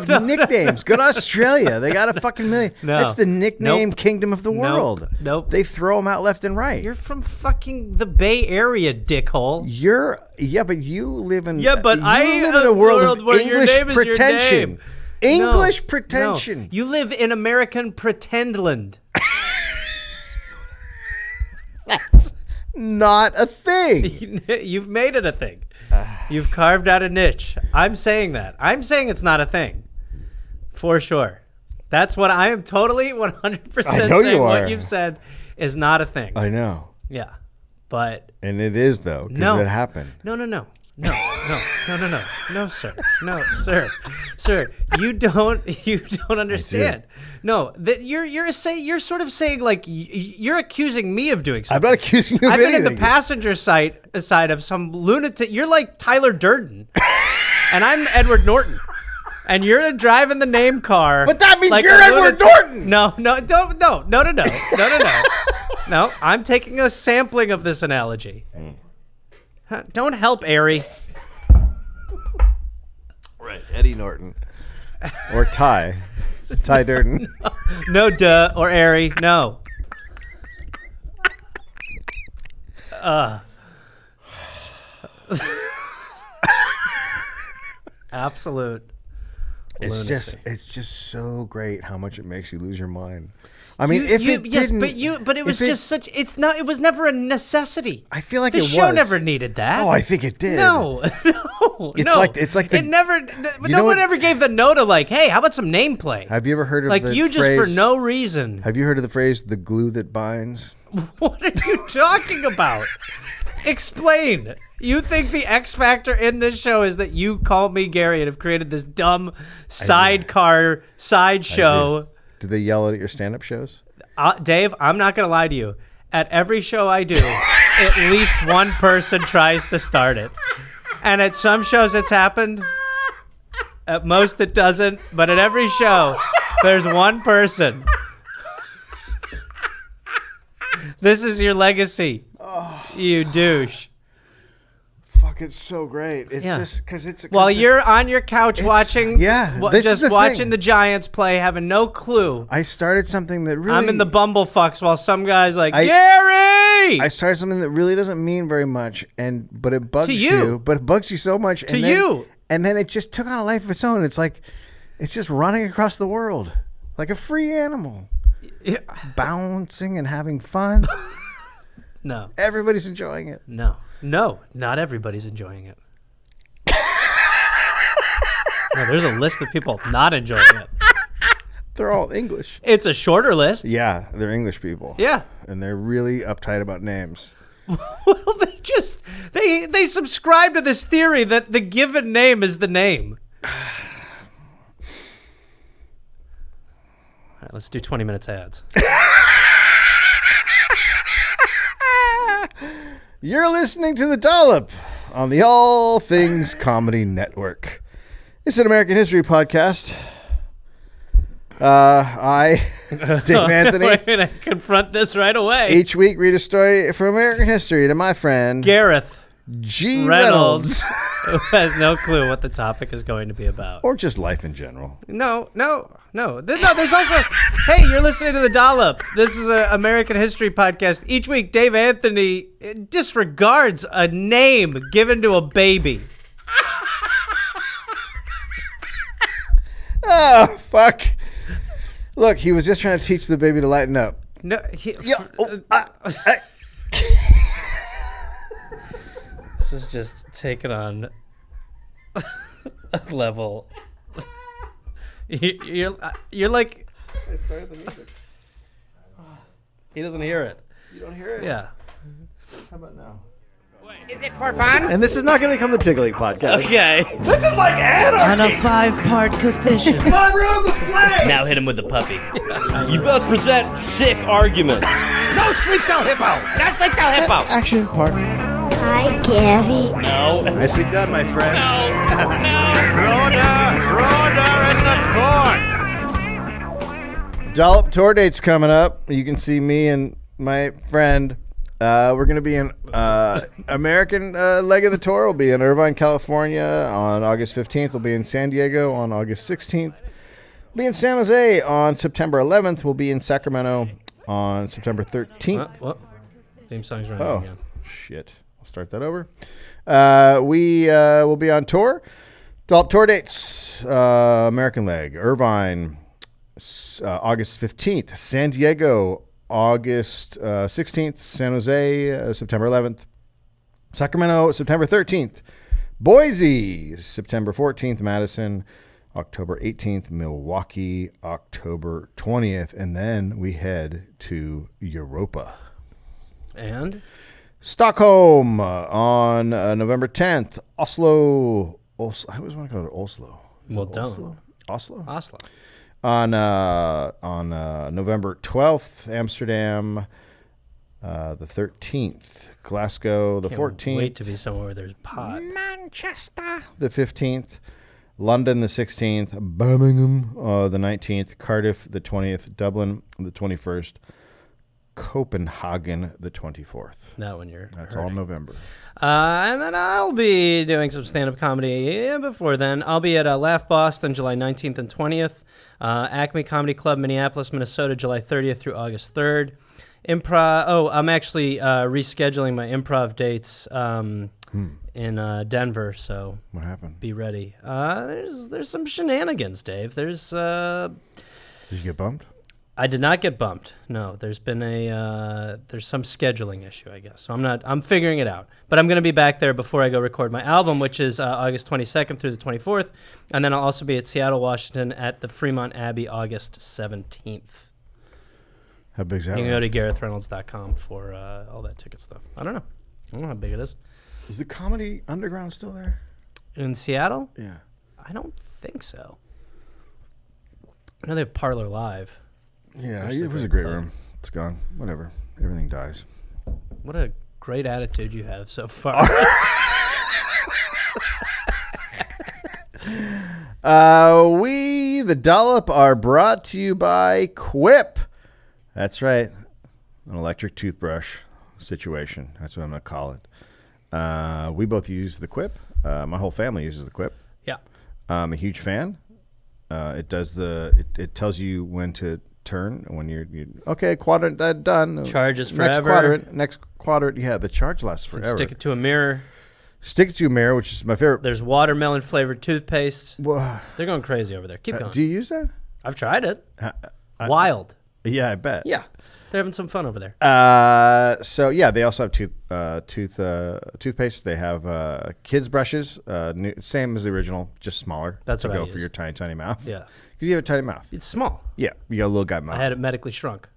have nicknames. Go to Australia. They got a fucking million. No. That's the nickname kingdom of the world. Nope. They throw them out left and right. You're from fucking the Bay Area, dickhole. But you live in I live in a world of where English your name is your pretension. name. English pretension. No. You live in American pretendland. That's not a thing. You've made it a thing. You've carved out a niche. I'm saying that. I'm saying it's not a thing. For sure. That's what I am totally 100% I know saying. you are. What you've said is not a thing. I know. Yeah. But. And it is, though, because it happened. No, sir. No, sir. Sir, you don't understand. No, that you're sort of saying like you're accusing me of doing something. I'm not accusing you of I've anything. been in the passenger side of some lunatic. You're like Tyler Durden, and I'm Edward Norton, and you're driving the name car. But that means like you're Edward Norton. No, no. I'm taking a sampling of this analogy. Don't help, Ari. Right, Eddie Norton. Or Ty Durden. No, duh, or Ari, no. Absolute lunacy. It's just so great how much it makes you lose your mind. I mean, it was never a necessity. I feel like the the show never needed that. Oh, I think it did. No. No one ever gave the no to like, hey, how about some name play? Have you ever heard of like the you phrase, just for no reason? Have you heard of the phrase "the glue that binds"? What are you talking about? Explain. You think the X factor in this show is that you call me Gary and have created this dumb sidecar sideshow? Do they yell at your stand-up shows? Dave, I'm not going to lie to you. At every show I do, at least one person tries to start it. And at some shows it's happened. At most it doesn't. But at every show, there's one person. This is your legacy. Oh. You douche. Fuck, it's so great. It's just because it's... While you're on your couch watching... Yeah, just watching the Giants play, having no clue. I started something that really... I'm in the bumblefucks while some guy's like, Gary! I started something that really doesn't mean very much, but it bugs you. But it bugs you so much. And then it just took on a life of its own. It's like, it's just running across the world like a free animal. Yeah. Bouncing and having fun. No. Everybody's enjoying it. No, not everybody's enjoying it. No, there's a list of people not enjoying it. They're all English. It's a shorter list. Yeah, they're English people. Yeah. And they're really uptight about names. Well, they subscribe to this theory that the given name is the name. All right, let's do 20 minutes ads. You're listening to The Dollop on the All Things Comedy Network. It's an American history podcast. I, Dave Anthony. We're going to confront this right away. Each week, read a story from American history to my friend Gareth G. Reynolds. Who has no clue what the topic is going to be about. Or just life in general. No. There's also, hey, you're listening to The Dollop. This is an American history podcast. Each week, Dave Anthony disregards a name given to a baby. Oh, fuck. Look, he was just trying to teach the baby to lighten up. No, this is just taking on a level. You're like. I started the music. He doesn't hear it. You don't hear it? Yeah. How about now? Is it for fun? And this is not going to become the Tickling Podcast. Okay. This is like anarchy! On a 5-part coefficient. My room is playing! Now hit him with the puppy. You both present sick arguments. No sleep till hippo! No sleep till hippo! Action, partner. Hi, Gary. No. Nicely done, my friend. Order in the court. Dollop tour date's coming up. You can see me and my friend We're going to be in American leg of the tour. We'll be in Irvine, California on August 15th. We'll be in San Diego on August 16th. We'll be in San Jose on September 11th. We'll be in Sacramento on September 13th. Theme song's running again. Shit. I'll start that over. We will be on tour. Dollop tour dates. American leg. Irvine, August 15th. San Diego, August 16th. San Jose, September 11th. Sacramento, September 13th. Boise, September 14th. Madison, October 18th. Milwaukee, October 20th. And then we head to Europa. And? Stockholm on November 10th. Oslo. I always want to go to Oslo. Well, don't. Oslo? On November 12th, Amsterdam, the 13th, Glasgow, the 14th. Wait to be somewhere where there's pot. Manchester, the 15th, London, the 16th, Birmingham, the 19th, Cardiff, the 20th, Dublin, the 21st, Copenhagen, the 24th. That one you're That's hurting. all November. And then I'll be doing some stand-up comedy before then. I'll be at Laugh Boston July 19th and 20th. Acme Comedy Club, Minneapolis, Minnesota, July 30th through August 3rd. Improv. Oh, I'm actually rescheduling my improv dates in Denver. So what happened? Be ready. There's some shenanigans, Dave. Did you get bumped? I did not get bumped. No, there's been there's some scheduling issue, I guess. So I'm figuring it out. But I'm going to be back there before I go record my album, which is August 22nd through the 24th. And then I'll also be at Seattle, Washington at the Fremont Abbey August 17th. How big's that? You can go to GarethReynolds.com for all that ticket stuff. I don't know how big it is. Is the Comedy Underground still there? In Seattle? Yeah. I don't think so. I know they have Parlor Live. Yeah, it was a great room. It's gone. Whatever. Everything dies. What a great attitude you have so far. We, the Dollop, are brought to you by Quip. That's right. An electric toothbrush situation. That's what I'm going to call it. We both use the Quip. My whole family uses the Quip. Yeah. I'm a huge fan. It does it tells you when to turn when you're okay, quadrant done. Charges forever. Next quadrant. Yeah, the charge lasts forever. Stick it to a mirror. Stick it to a mirror, which is my favorite. There's watermelon flavored toothpaste. Whoa. They're going crazy over there. Keep going. Do you use that? I've tried it. Wild. Yeah, I bet. Yeah, they're having some fun over there. So yeah, they also have toothpaste. They have kids brushes, same as the original, just smaller. That's to what I go use. for your tiny mouth. Yeah, because you have a tiny mouth. It's small. Yeah, you got a little guy mouth. I had it medically shrunk.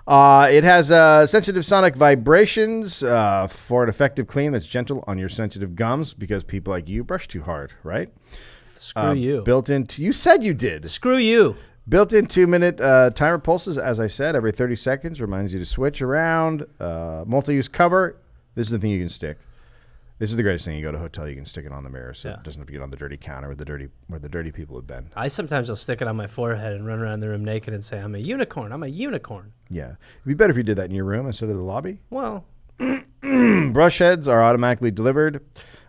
It has sensitive sonic vibrations for an effective clean that's gentle on your sensitive gums because people like you brush too hard, right? Screw you. Built into, you said you did. Screw you. Built-in 2-minute timer pulses, as I said, every 30 seconds. Reminds you to switch around. Multi-use cover. This is the thing you can stick. This is the greatest thing. You go to a hotel, you can stick it on the mirror, so it doesn't have to get on the dirty counter where the dirty people have been. I sometimes will stick it on my forehead and run around the room naked and say, I'm a unicorn. I'm a unicorn. Yeah. It'd be better if you did that in your room instead of the lobby. Well. Brush heads are automatically delivered.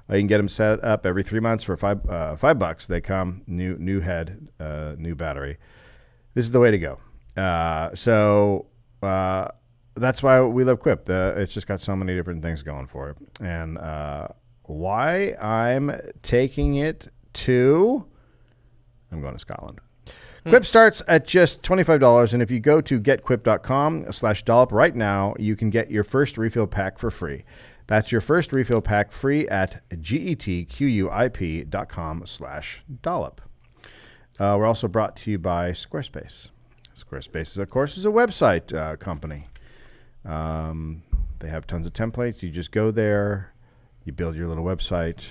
You can get them set up every 3 months for $5. They come new head, new battery. This is the way to go. So that's why we love Quip. It's just got so many different things going for it. And why I'm taking it to, I'm going to Scotland. Quip starts at just $25, and if you go to getquip.com/dollop right now, you can get your first refill pack for free. That's your first refill pack free at getquip.com/dollop. We're also brought to you by Squarespace. Squarespace, of course, is a website company. They have tons of templates. You just go there, you build your little website,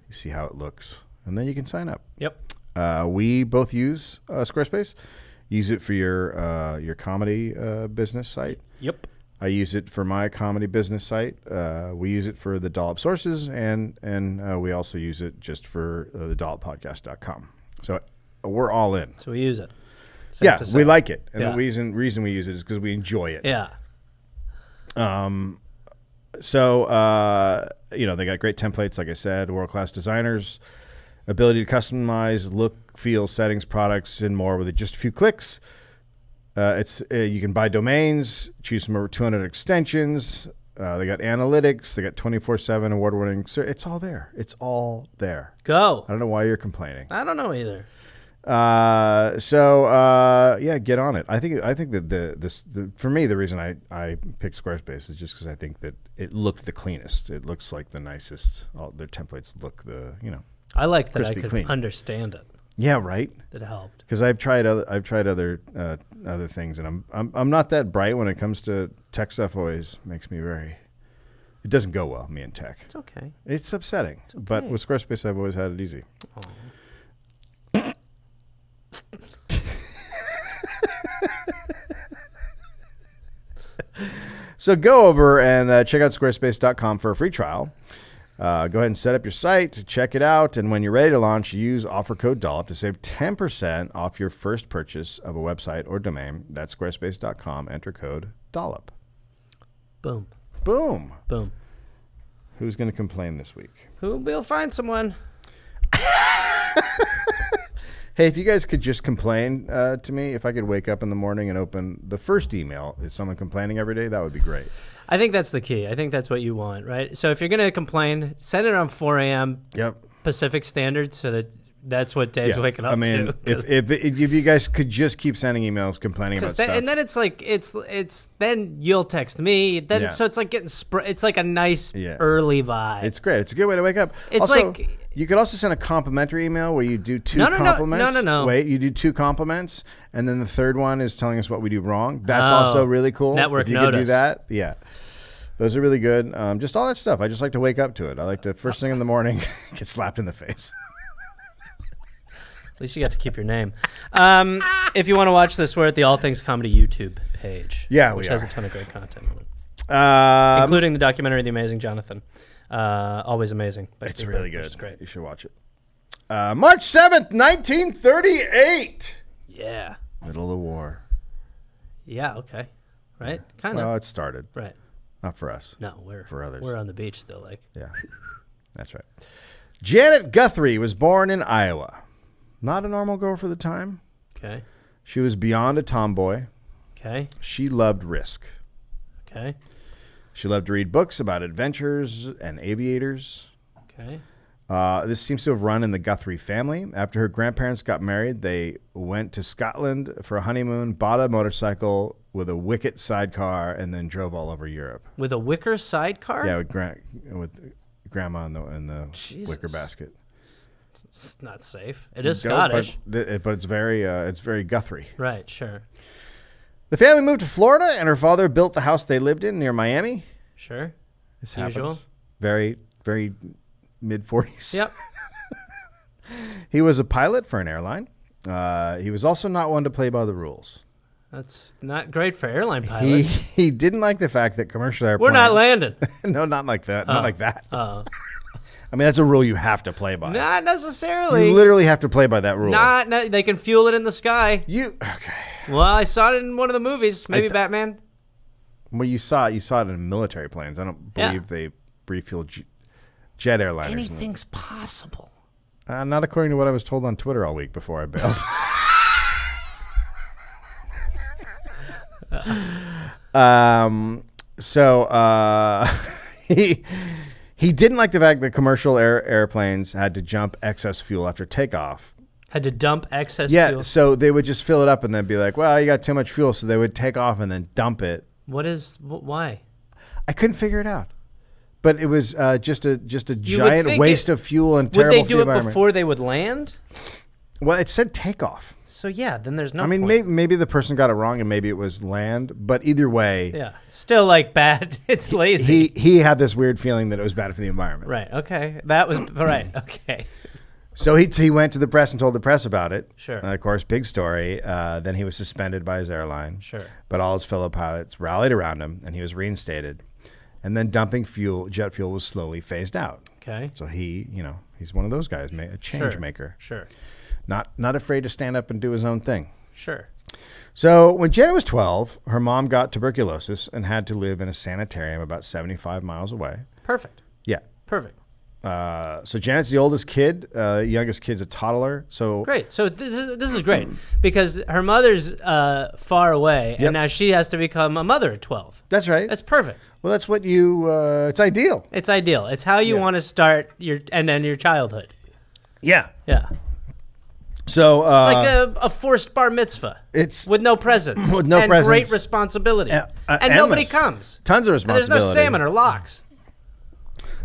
you see how it looks, and then you can sign up. Yep. We both use Squarespace. Use it for your comedy business site. Yep. I use it for my comedy business site. We use it for the Dollop sources, and we also use it just for the dolloppodcast.com. So we're all in. So we use it. Yeah, we like it. And the reason we use it is because we enjoy it. Yeah. So, they got great templates, like I said, world-class designers, ability to customize look, feel, settings, products, and more with just a few clicks. You can buy domains, choose from over 200 extensions. They got analytics. They got 24/7 award-winning. So it's all there. It's all there. Go. I don't know why you're complaining. I don't know either. Get on it. I think that for me, the reason I picked Squarespace is just because I think that it looked the cleanest. It looks like the nicest. All their templates look I like that I could clean. Understand it. Yeah, right. That helped. Because I've tried other things, and I'm not that bright when it comes to tech stuff. Always makes me very. It doesn't go well, me and tech. It's okay. It's upsetting, but with Squarespace, I've always had it easy. Aww. So go over and check out squarespace.com for a free trial. Go ahead and set up your site, check it out, and when you're ready to launch, use offer code Dollop to save 10% off your first purchase of a website or domain. That's squarespace.com. Enter code Dollop. Boom. Boom. Boom. Who's going to complain this week? We'll find someone. Hey, if you guys could just complain to me, if I could wake up in the morning and open the first email, is someone complaining every day, that would be great. I think that's the key. I think that's what you want, right? So if you're going to complain, send it around 4 a.m. Pacific Standard so that's what Dave's waking up to. If you guys could just keep sending emails complaining about stuff. And then it's like, it's then you'll text me. So it's like getting, it's like a nice early vibe. It's great. It's a good way to wake up. It's also, like... You could also send a complimentary email where you do two compliments. No. Wait, you do 2 compliments, and then the third one is telling us what we do wrong. That's also really cool. Network if you notice. could do that, those are really good. Just all that stuff. I just like to wake up to it. I like to first thing in the morning get slapped in the face. At least you got to keep your name. If you want to watch this, we're at the All Things Comedy YouTube page. Yeah, which has a ton of great content on it, including the documentary "The Amazing Jonathan." Always amazing. It's really good. It's great. You should watch it. March 7th, 1938. Yeah. Middle of the war. Yeah, okay. Right? Kind of. Well, it started. Right. Not for us. No, we're for others. We're on the beach still, like. Yeah. That's right. Janet Guthrie was born in Iowa. Not a normal girl for the time. Okay. She was beyond a tomboy. Okay. She loved risk. Okay. She loved to read books about adventures and aviators. Okay. This seems to have run in the Guthrie family. After her grandparents got married, they went to Scotland for a honeymoon, bought a motorcycle with a wicket sidecar, and then drove all over Europe. With a wicker sidecar? Yeah, with grandma in the wicker basket. It's not safe. It is Scottish. But it's very Guthrie. Right, sure. The family moved to Florida, and her father built the house they lived in near Miami. Sure. This usual. happens. Very, very mid-40s. Yep. He was a pilot for an airline. He was also not one to play by the rules. That's not great for airline pilots. He didn't like the fact that commercial airplanes... We're not landing. No, not like that. Not like that. Oh. I mean, that's a rule you have to play by. Not necessarily. You literally have to play by that rule. Not they can fuel it in the sky. Okay. Well, I saw it in one of the movies. Maybe Batman. Well, you saw it in military planes. I don't believe they refuel jet airliners. Anything's possible. Not according to what I was told on Twitter all week before I bailed. He didn't like the fact that commercial airplanes had to jump excess fuel after takeoff. Had to dump excess fuel? Yeah, so they would just fill it up and then be like, well, you got too much fuel. So they would take off and then dump it. Why? I couldn't figure it out. But it was just a giant waste of fuel and terrible Would they do it environment. before they would land? Well, it said takeoff. So, yeah, then there's no I mean, point. maybe the person got it wrong and maybe it was land. But either way. Yeah, still like bad. It's lazy. He had this weird feeling that it was bad for the environment. Right, okay. That was, right, okay. So he went to the press and told the press about it. Sure. Of course, big story. Then he was suspended by his airline. Sure. But all his fellow pilots rallied around him and he was reinstated. And then dumping jet fuel was slowly phased out. Okay. So he's one of those guys, a change maker. Sure. Not afraid to stand up and do his own thing. Sure. So when Janet was 12, her mom got tuberculosis and had to live in a sanitarium about 75 miles away. Perfect. Yeah. Perfect. So Janet's the oldest kid. Youngest kid's a toddler. So great. So this is great because her mother's far away, and now she has to become a mother at 12. That's right. That's perfect. Well, that's what you. It's ideal. It's ideal. It's how you want to start your childhood. Yeah. Yeah. So it's like a forced bar mitzvah. It's with no presents. With no and presents. Great responsibility. And nobody comes. Tons of responsibility. And there's no salmon or lox.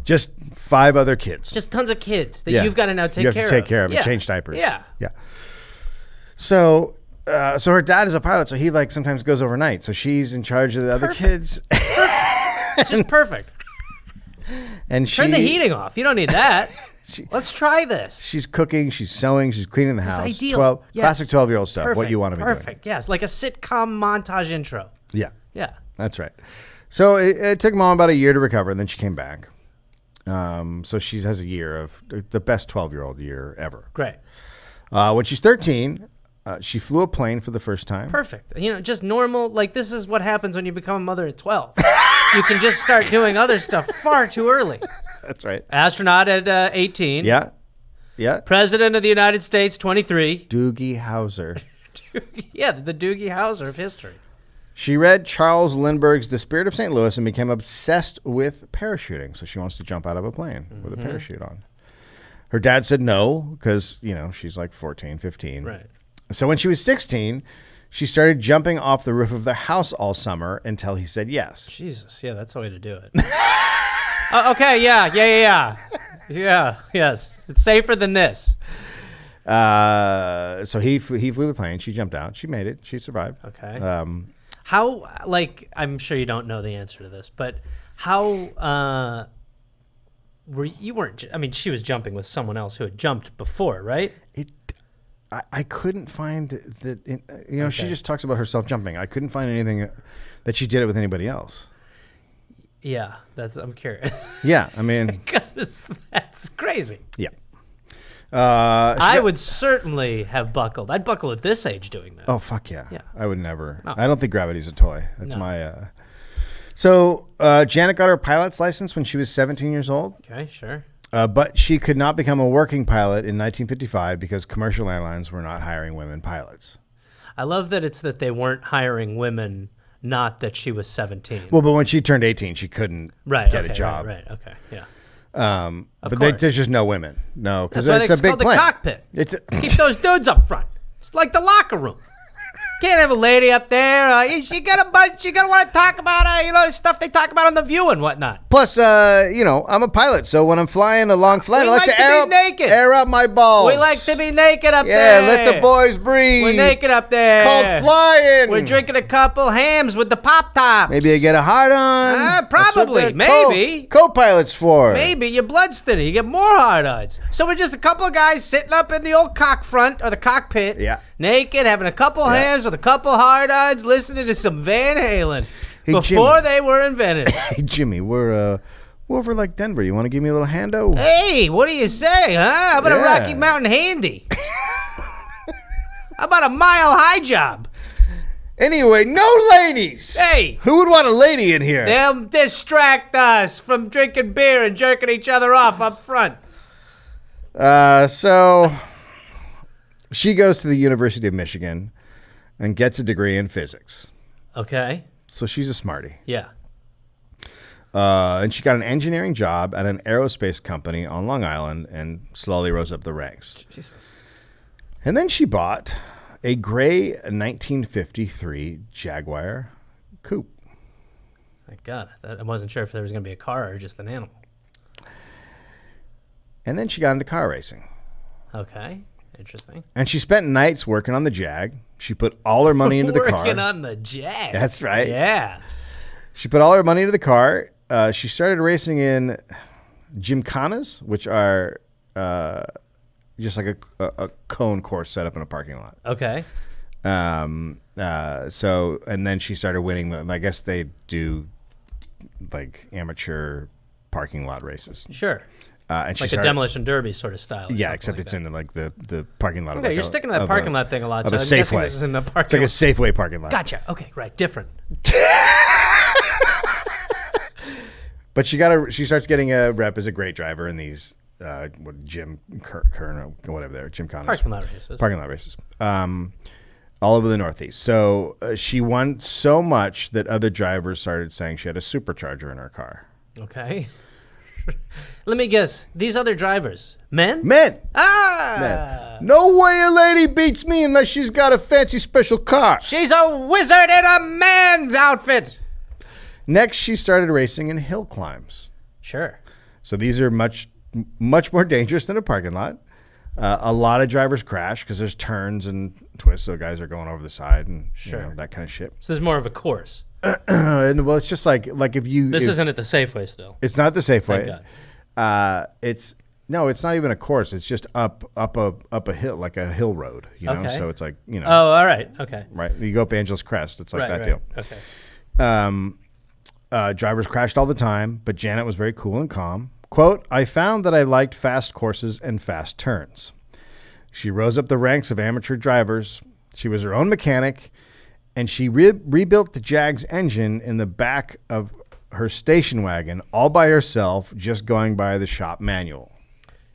Just 5 other kids. Just tons of kids that you've got to now take care of. You have to take care of and change diapers. Yeah. Yeah. So her dad is a pilot, so he like sometimes goes overnight. So she's in charge of the other kids. It's just perfect. And turn the heating off. You don't need that. Let's try this. She's cooking, she's sewing, she's cleaning the house. Ideal. Classic 12-year-old stuff. Perfect. What you want to be doing. Perfect. Yes, like a sitcom montage intro. Yeah. Yeah. That's right. So it took Mom about a year to recover, and then she came back. So she has a year of the best 12-year-old year ever. Great. When she's 13, she flew a plane for the first time. Perfect. Just normal. Like, this is what happens when you become a mother at 12. You can just start doing other stuff far too early. That's right. Astronaut at 18. Yeah. Yeah. President of the United States, 23. Doogie Howser. Yeah, the Doogie Howser of history. She read Charles Lindbergh's The Spirit of St. Louis and became obsessed with parachuting. So she wants to jump out of a plane with a parachute on. Her dad said no because, she's like 14, 15. Right. So when she was 16, she started jumping off the roof of their house all summer until he said yes. Jesus, yeah, that's the way to do it. Okay, yeah. Yeah, yes. It's safer than this. So he flew the plane. She jumped out. She made it. She survived. Okay. How, I'm sure you don't know the answer to this, but how she was jumping with someone else who had jumped before, right? I couldn't find that, she just talks about herself jumping. I couldn't find anything that she did it with anybody else. Yeah, I'm curious. Yeah, I mean. Because that's crazy. Yeah. I would certainly have buckled. I'd buckle at this age doing that. Oh, fuck yeah. Yeah. I would never. No. I don't think gravity's a toy. That's my. So Janet got her pilot's license when she was 17 years old. Okay, sure. But she could not become a working pilot in 1955 because commercial airlines were not hiring women pilots. I love that it's that they weren't hiring women, not that she was 17. Well, but when she turned 18, she couldn't get a job. Right, okay, yeah. But there's just no women. No, because it's a big called plane. The cockpit. Keep those dudes up front. It's like the locker room. Can't have a lady up there. She gonna want to talk about the stuff they talk about on The View and whatnot. Plus, I'm a pilot, so when I'm flying a long flight, I like to air up my balls. We like to be naked up there. Yeah, let the boys breathe. We're naked up there. It's called flying. We're drinking a couple hams with the pop tops. Maybe I get a hard on. Probably, maybe. Co-pilot's for. Maybe your blood's thinner. You get more hard-ons. So we're just a couple of guys sitting up in the old cock front or the cockpit. Yeah. Naked, having a couple hams with a couple hard-ons, listening to some Van Halen before Jimmy. they were invented. Hey, Jimmy, we're over like Denver. You want to give me a little hando? Hey, what do you say, huh? How about a Rocky Mountain handy? How about a mile high job? Anyway, no ladies. Hey. Who would want a lady in here? They'll distract us from drinking beer and jerking each other off up front. So she goes to the University of Michigan and gets a degree in physics. Okay. So she's a smarty. Yeah. And she got an engineering job at an aerospace company on Long Island and slowly rose up the ranks. Jesus. And then she bought a gray 1953 Jaguar coupe. Thank God. I wasn't sure if there was going to be a car or just an animal. And then she got into car racing. Okay. Interesting. And she spent nights working on the Jag. She put all her money into the car. Working on the Jag. That's right. Yeah. She put all her money into the car. She started racing in gymkhanas, which are just like a cone course set up in a parking lot. Okay. So, and then she started winning them. I guess they do like amateur parking lot races. Sure. And like a demolition derby sort of style. Yeah, except it's in the parking lot. Okay, you're sticking to that parking lot thing a lot. Of so a I'm Safeway. guessing this is in the parking It's like a Safeway parking lot. Gotcha. Okay, right, different. But she starts getting a rep as a great driver in these Jim Kern, whatever they're Jim Connor's parking lot races. All over the Northeast. So she won so much that other drivers started saying she had a supercharger in her car. Okay. Let me guess. These other drivers, men? Men. Men. No way a lady beats me unless she's got a fancy special car. She's a wizard in a man's outfit. Next, she started racing in hill climbs. Sure. So these are much more dangerous than a parking lot. A lot of drivers crash because there's turns and twists, so guys are going over the side and that kind of shit. So there's more of a course. And well, it's just like if you. This isn't at the Safeway still. It's not the Safeway. Thank God. It's not even a course. It's just up a hill, like a hill road. You know, Okay. so it's like Oh, all right. Okay. Right. You go up Angeles Crest. It's like that deal. Okay. Drivers crashed all the time, but Janet was very cool and calm. Quote, I found that I liked fast courses and fast turns. She rose up the ranks of amateur drivers. She was her own mechanic, and she rebuilt the Jag's engine in the back of her station wagon all by herself, just going by the shop manual.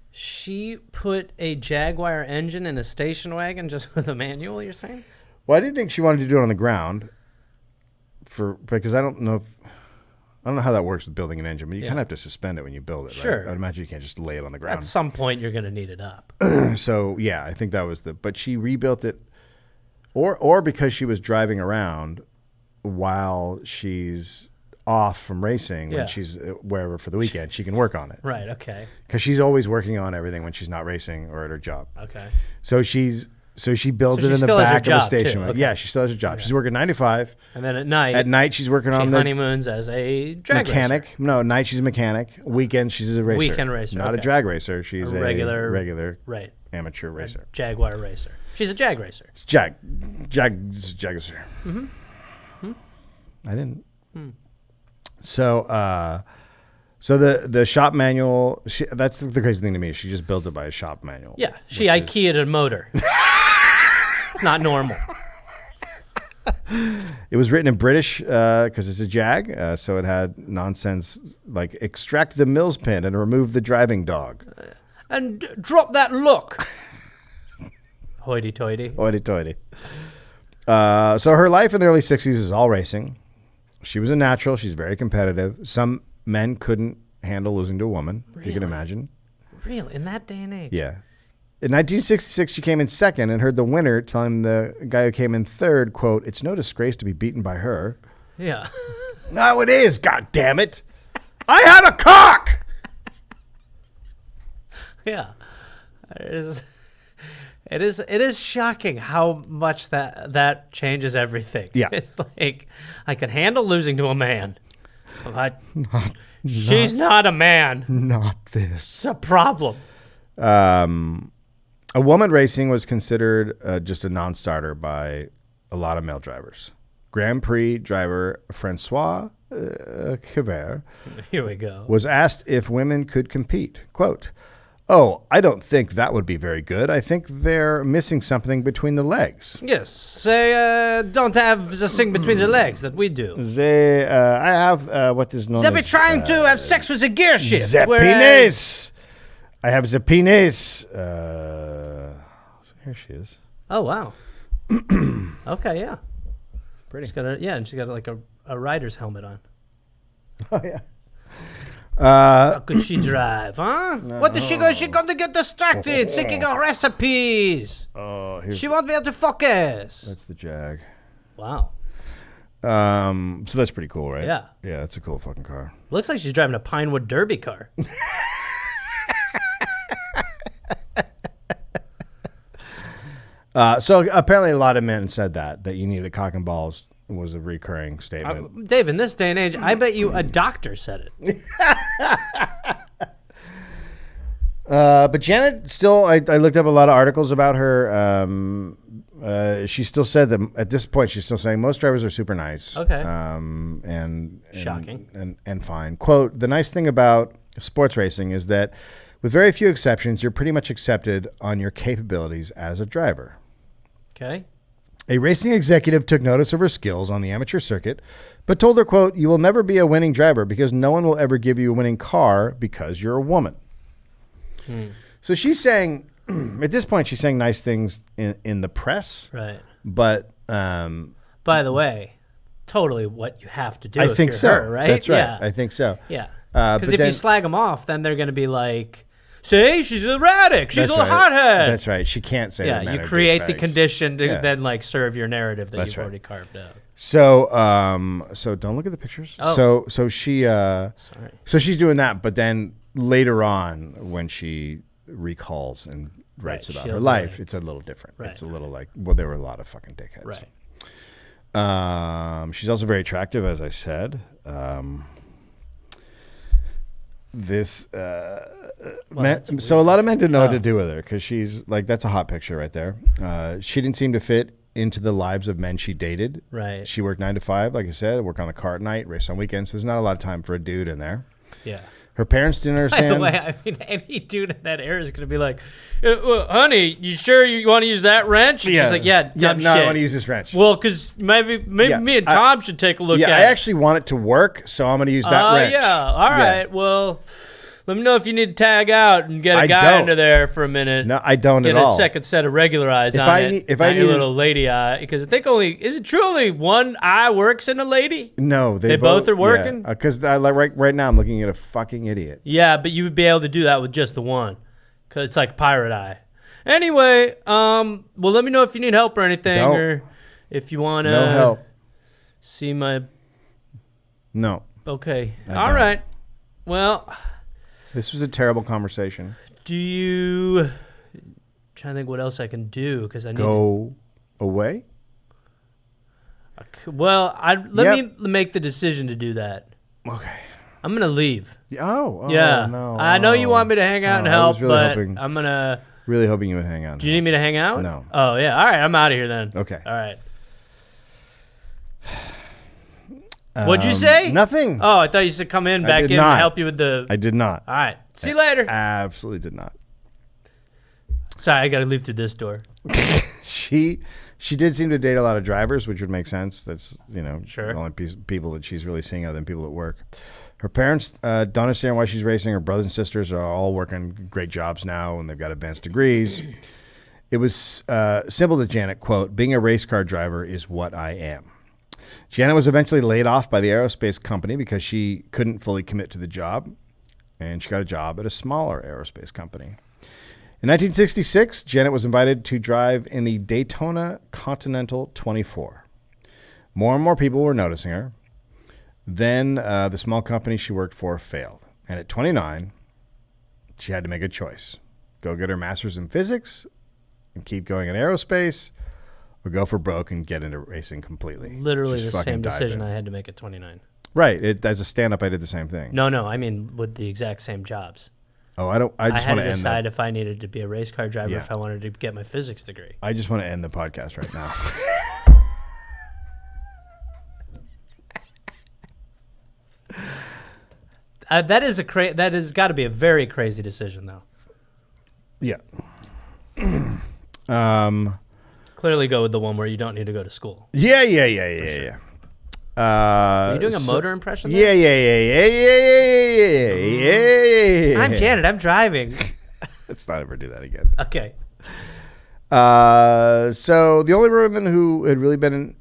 She put a Jaguar engine in a station wagon just with a manual, you're saying? Well, I didn't think she wanted to do it on the ground because I don't know how that works with building an engine, but you kind of have to suspend it when you build it, sure. Right? I'd imagine you can't just lay it on the ground. At some point, you're going to need it up. So, yeah, I think that was but she rebuilt it, or because she was driving around while she's off from racing, when she's wherever for the weekend, she can work on it. Right, okay. Because she's always working on everything when she's not racing or at her job. Okay. So she builds it in the back of a station. Okay. Yeah, she still has a job. Okay. She's working 9 to 5. And then at night she's working on the honeymoons as a drag mechanic. racer. No, night she's a mechanic. Weekend she's a racer. Weekend racer. Not a drag racer. She's a regular right. amateur racer. Jaguar racer. She's a jag racer. Jag racer. Mm-hmm. I didn't. So the shop manual, that's the crazy thing to me. She just built it by a shop manual. Yeah, she IKEA'd a motor. It's not normal. It was written in British because it's a Jag, so it had nonsense like extract the Mills pin and remove the driving dog. And drop that look. Hoity-toity. Hoity-toity. So her life in the early 60s is all racing. She was a natural. She's very competitive. Some men couldn't handle losing to a woman, if you can imagine. Really? In that day and age? Yeah. In 1966, she came in second and heard the winner telling the guy who came in third, quote, it's no disgrace to be beaten by her. Yeah. No, it is, God damn it. I have a cock! Yeah. It is shocking how much that changes everything. Yeah. It's like, I can handle losing to a man, but she's not a man. Not this. It's a problem. A woman racing was considered just a non-starter by a lot of male drivers. Grand Prix driver Francois Kevert Here we go. was asked if women could compete. Quote, oh, I don't think that would be very good. I think they're missing something between the legs. Yes, they don't have the thing between the legs that we do. I have what is known They'll as... be trying to have sex with a gear shift. The penis! I have the penis. Here she is. Oh, wow. Okay, yeah. Pretty. And she's got like a rider's helmet on. Oh, yeah. How could she drive, huh? No. What is she going? She's going to get distracted, thinking of recipes. Oh, she won't be able to focus. That's the Jag. Wow. So that's pretty cool, right? Yeah. Yeah, that's a cool fucking car. Looks like she's driving a Pinewood Derby car. So apparently a lot of men said that you needed a cock and balls was a recurring statement. Dave, in this day and age, I bet you a doctor said it. But Janet still, I looked up a lot of articles about her. She still said that at this point, she's still saying most drivers are super nice. Okay. And shocking. And fine. Quote, the nice thing about sports racing is that With very few exceptions, you're pretty much accepted on your capabilities as a driver. Okay. A racing executive took notice of her skills on the amateur circuit, but told her, quote, "You will never be a winning driver because no one will ever give you a winning car because you're a woman." So she's saying, at this point, she's saying nice things in the press. Right. But by the way, totally what you have to do. I if think you're so. her, right? That's right. Yeah. I think so. Yeah. But Because if then- you slag them off, then they're going to be like, "See, she's erratic. She's That's a right. hothead." That's right. She can't say that. Yeah, men you are create the douchebags. condition to Yeah. then like serve your narrative that That's you've right. already carved out. So, so don't look at the pictures. Oh. So she, Sorry. so she's doing that, but then later on, when she recalls and writes Right, about she'll her be life, like- it's a little different. Right. It's a little like, well, there were a lot of fucking dickheads. Right. She's also very attractive, as I said. So a lot of men didn't know what to do with her because she's like, that's a hot picture right there. She didn't seem to fit into the lives of men she dated. Right. She worked 9 to 5, like I said, work on the car at night, race on weekends. So there's not a lot of time for a dude in there. Yeah. Her parents didn't By understand. the way, I mean, any dude in that era is going to be like, well, "Honey, you sure you want to use that wrench?" And she's like, "Yeah, dumb no, shit. I want to use this wrench. Well, because maybe Yeah, me and Tom should take a look yeah, at I it. actually want it to work, so I'm going to use that wrench. Yeah. All right. Well, let me know if you need to tag out and get a I guy don't. under there for a minute. No, I don't Get at a all. second set of regular eyes If on I it. need- if not I your need- little lady eye, because I think is it true only one eye works in a lady? No, They both are working? Because right now I'm looking at a fucking idiot. Yeah, but you would be able to do that with just the one, because it's like pirate eye. Anyway, well, let me know if you need help or anything, Don't. or if you want to No help. see my. No. Okay, I all don't. right. Well, This was a terrible conversation. do you? Trying to think what else I can do because I need. Go away? Well, let me make the decision to do that. Okay. I'm gonna leave. Oh Yeah, no. I know you want me to hang out and I help, was really but hoping- I'm gonna. Really hoping you would hang on. Do you need me to hang out? No. Oh yeah. All right. I'm out of here then. Okay. All right. What'd you say? Nothing. Oh, I thought you said come in, back did in, not. and help you with the. I did not. All right. See you later. Absolutely did not. Sorry, I got to leave through this door. She did seem to date a lot of drivers, which would make sense. That's, Sure. the only people that she's really seeing other than people at work. Her parents don't understand why she's racing. Her brothers and sisters are all working great jobs now, and they've got advanced degrees. It was simple to Janet, quote, "Being a race car driver is what I am." Janet was eventually laid off by the aerospace company because she couldn't fully commit to the job, and she got a job at a smaller aerospace company. In 1966, Janet was invited to drive in the Daytona Continental 24. More and more people were noticing her. Then the small company she worked for failed. And at 29, she had to make a choice. Go get her master's in physics and keep going in aerospace, or go for broke and get into racing completely. Literally Just the fucking same dive decision in. I had to make at 29. Right. As a stand-up, I did the same thing. No, I mean with the exact same jobs. Oh, I just had want to to end decide that. if I needed to be a race car driver, Yeah. if I wanted to get my physics degree. I just want to end the podcast right now. That has got to be a very crazy decision, though. Yeah. Clearly, go with the one where you don't need to go to school. Yeah. Are you doing a motor impression? Yeah. I'm Janet. I'm driving. Let's not ever do that again. Okay. So the only women who had really been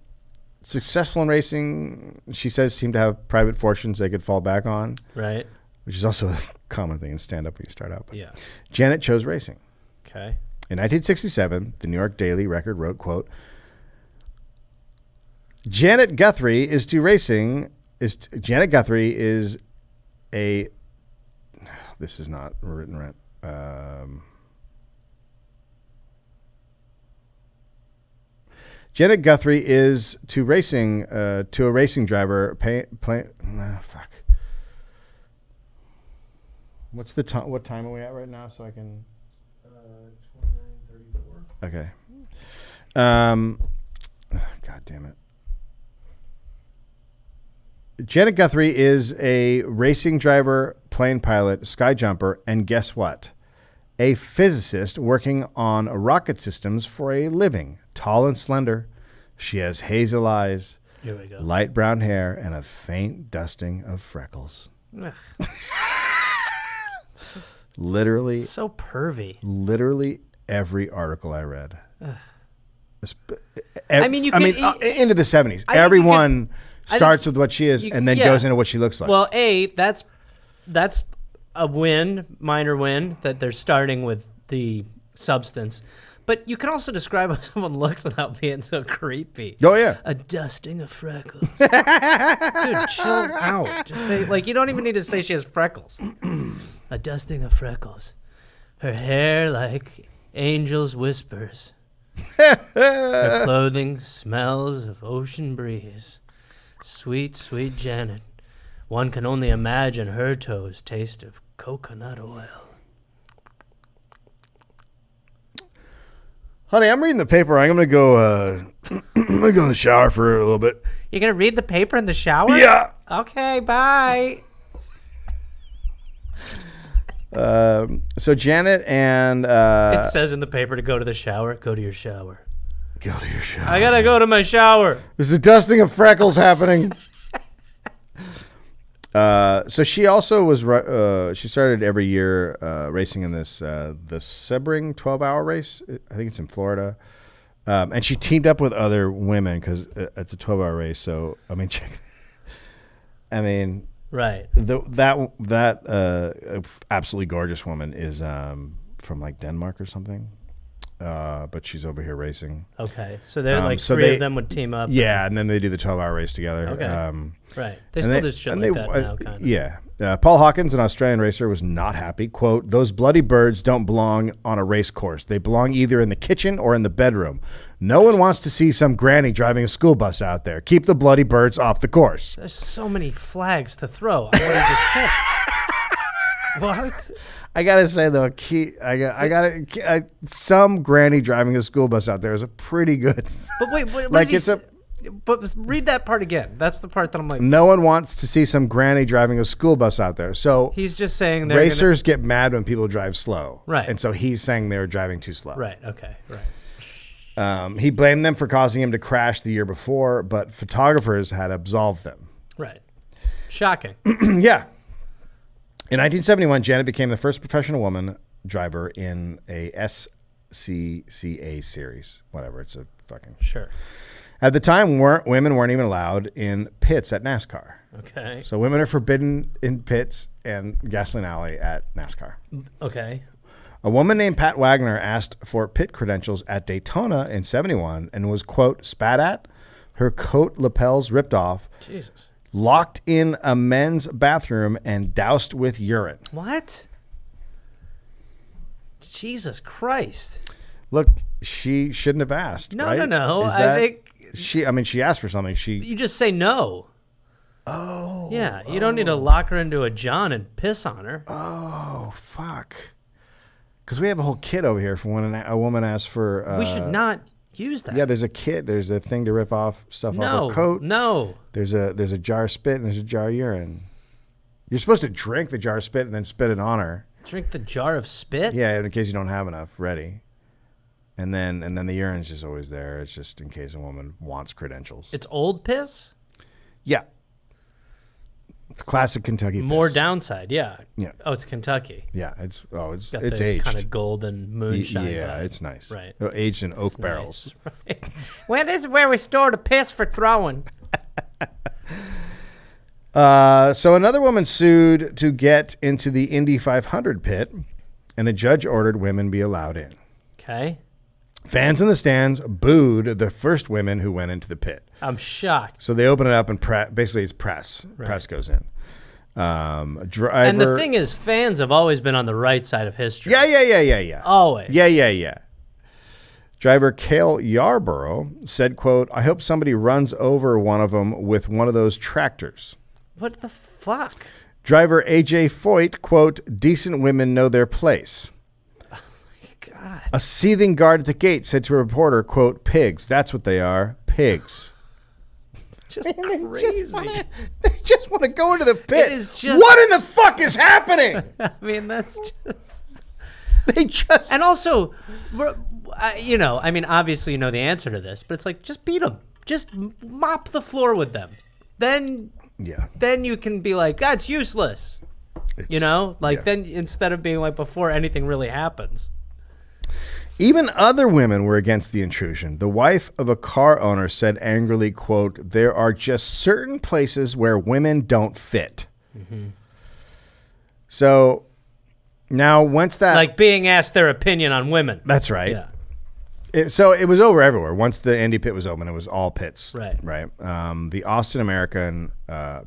successful in racing, she says, seemed to have private fortunes they could fall back on. Right. Which is also a common thing in stand-up when you start out. But Yeah. Janet chose racing. Okay. In 1967, the New York Daily Record wrote, quote, Janet Guthrie is a, this is not written right. Janet Guthrie is to a racing driver. Fuck. What's the time? What time are we at right now? So I can. 29:34. Okay. God damn it. Janet Guthrie is a racing driver, plane pilot, sky jumper, and guess what? A physicist working on rocket systems for a living. Tall and slender. She has hazel eyes, Here we go. light brown hair, and a faint dusting of freckles. Literally. So pervy. Literally every article I read. Into the 70s. Everyone starts with what she is and then goes into what she looks like. Well, that's a minor win, that they're starting with the substance. But you can also describe how someone looks without being so creepy. Oh, yeah. A dusting of freckles. Dude, chill out. Just say, you don't even need to say she has freckles. A dusting of freckles. Her hair like angel's whispers. Her clothing smells of ocean breeze. Sweet, sweet Janet. One can only imagine her toes taste of coconut oil. Honey, I'm reading the paper. I'm gonna go. I'm gonna go in the shower for a little bit. You're gonna read the paper in the shower? Yeah. Okay. Bye. So Janet and It says in the paper to go to the shower. Go to your shower. Go to your shower. I gotta go to my shower. There's a dusting of freckles happening. So she also was. She started every year racing in this the Sebring 12-hour race. I think it's in Florida, and she teamed up with other women because it's a 12-hour race. So Right. That absolutely gorgeous woman is from Denmark or something. But she's over here racing. Okay, so they're three of them would team up. Yeah, and then they do the 12-hour race together. Okay. Right. They still do shit like that now, kind of. Yeah. Paul Hawkins, an Australian racer, was not happy. Quote, "Those bloody birds don't belong on a race course. They belong either in the kitchen or in the bedroom. No one wants to see some granny driving a school bus out there. Keep the bloody birds off the course." There's so many flags to throw on what he just said. What? I gotta say though, some granny driving a school bus out there is a pretty good. But wait, but read that part again. That's the part that I'm like. No one wants to see some granny driving a school bus out there. So he's just saying racers get mad when people drive slow, right? And so he's saying they were driving too slow, right? Okay, right. He blamed them for causing him to crash the year before, but photographers had absolved them. Right. Shocking. Yeah. In 1971, Janet became the first professional woman driver in a SCCA series. Whatever, it's a fucking... Sure. At the time, women weren't even allowed in pits at NASCAR. Okay. So women are forbidden in pits and gasoline alley at NASCAR. Okay. A woman named Pat Wagner asked for pit credentials at Daytona in 71 and was, quote, spat at, her coat lapels ripped off. Jesus. Locked in a men's bathroom and doused with urine. What? Jesus Christ. Look, she shouldn't have asked. No, right? no. I think she asked for something. You just say no. Oh. Yeah, you don't need to lock her into a john and piss on her. Oh, fuck. Because we have a whole kit over here for when a woman asks for... we should not use that. Yeah, there's a kit. There's a thing to rip off stuff off her coat. No. There's a jar of spit and there's a jar of urine. You're supposed to drink the jar of spit and then spit it on her. Drink the jar of spit? Yeah, in case you don't have enough ready. And then the urine's just always there. It's just in case a woman wants credentials. It's old piss? Yeah. It's classic Kentucky piss. More downside, yeah. Yeah. Oh, it's Kentucky. Yeah, it's Got it's the aged. kind of golden moonshine Yeah, vibe. it's nice. Right. Aged in oak barrels. Nice. Right. This is where we store the piss for throwing. So another woman sued to get into the Indy 500 pit, and a judge ordered women be allowed in. Okay. Fans in the stands booed the first women who went into the pit. I'm shocked. So they open it up and basically it's press. Right. Press goes in. Driver, and the thing is, fans have always been on the right side of history. Yeah. Always. Yeah. Driver Cale Yarborough said, quote, "I hope somebody runs over one of them with one of those tractors." What the fuck? Driver AJ Foyt, quote, "Decent women know their place." Oh my God. A seething guard at the gate said to a reporter, quote, "Pigs, that's what they are, pigs." Just crazy. They just want to go into the pit. It is just... What in the fuck is happening? I mean, that's just... They just... And also, I mean, obviously you know the answer to this, but it's like, just beat them. Just mop the floor with them. Then you can be like, that's useless. Then instead of being like before anything really happens. Even other women were against the intrusion. The wife of a car owner said angrily, quote, "There are just certain places where women don't fit." Mm-hmm. So now once that... Like being asked their opinion on women. That's right. Yeah. So it was over everywhere. Once the Indy pit was open, it was all pits. Right. The Austin American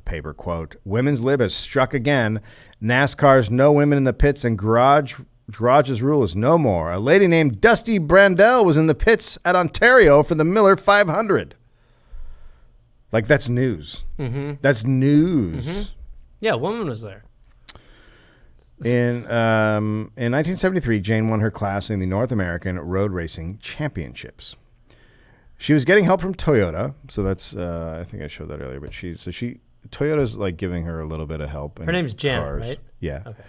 paper, quote, "Women's lib has struck again. NASCAR's no women in the pits and Garage's rule is no more. A lady named Dusty Brandell was in the pits at Ontario for the Miller 500. Like, that's news. Mm-hmm. That's news. Mm-hmm. Yeah, a woman was there. In 1973, Jane won her class in the North American Road Racing Championships. She was getting help from Toyota, so that's I think I showed that earlier. But Toyota's like giving her a little bit of help. Her name's Janet, cars. right? Yeah. Okay.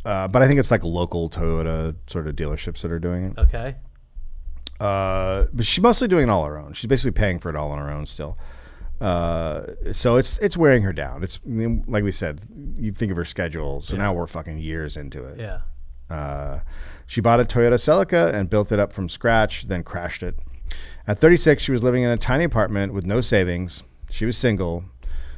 But I think it's like local Toyota sort of dealerships that are doing it. Okay. But she's mostly doing it all on her own. She's basically paying for it all on her own still. So it's wearing her down. It's, like we said, you think of her schedule. So now we're fucking years into it. Yeah. She bought a Toyota Celica and built it up from scratch, then crashed it. At 36, she was living in a tiny apartment with no savings. She was single.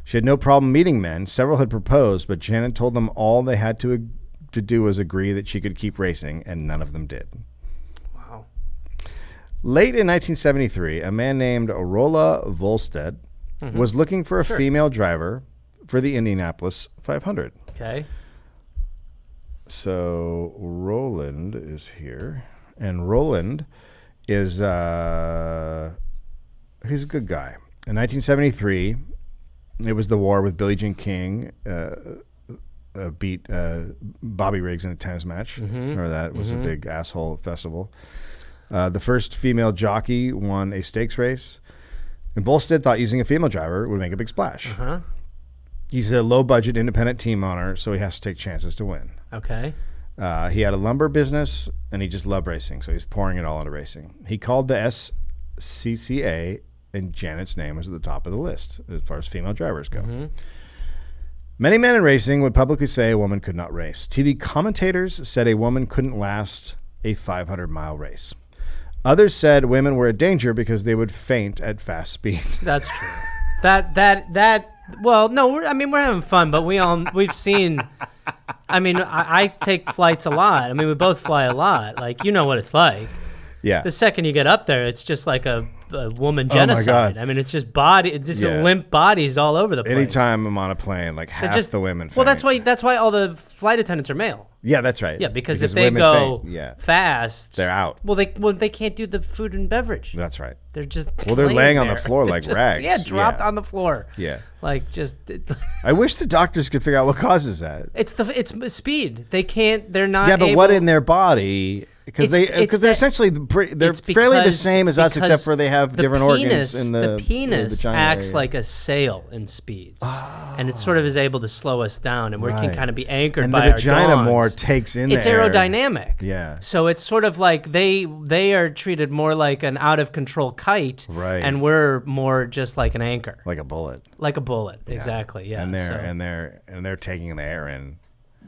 She had no problem meeting men. Several had proposed, but Janet told them all they had to do was agree that she could keep racing, and none of them did. Wow. Late in 1973, a man named Rolla Volstead was looking for a female driver for the Indianapolis 500. Okay. So Roland is here, and Roland is he's a good guy. In 1973, it was the war with Billie Jean King. Beat Bobby Riggs in a tennis match. Remember that? It was a big asshole festival. The first female jockey won a stakes race. And Volstead thought using a female driver would make a big splash. He's a low-budget independent team owner, so he has to take chances to win. Okay. He had a lumber business, and he just loved racing, so he's pouring it all into racing. He called the SCCA, and Janet's name was at the top of the list as far as female drivers go. Many men in racing would publicly say a woman could not race. TV commentators said a woman couldn't last a 500-mile race. Others said women were a danger because they would faint at fast speeds. That's true. Well, no, we're having fun, but we've seen. I mean, I take flights a lot. I mean, we both fly a lot. Like, you know what it's like. Yeah. The second you get up there, it's just like a woman genocide. I mean, it's just limp bodies all over the place. Anytime I'm on a plane, like half the women faint. Well, that's why all the flight attendants are male. Yeah, that's right. Yeah, because if they go fast, they're out. Well, they can't do the food and beverage. That's right. They're just they're laying on the floor like rags. Yeah, dropped on the floor. Yeah, like just. I wish the doctors could figure out what causes that. It's speed. They can't. They're not. Yeah, but what in their body? Because they're essentially fairly the same as us, except for they have different organs in the penis acts area. like a sail in speeds, and it sort of is able to slow us down, and we can kind of be anchored by our our vagina dongs. More takes in. It's aerodynamic. Yeah. So it's sort of like they are treated more like an out of control kite, right? And we're more just like an anchor, like a bullet. Like a bullet, exactly. Yeah. And they're taking the air in.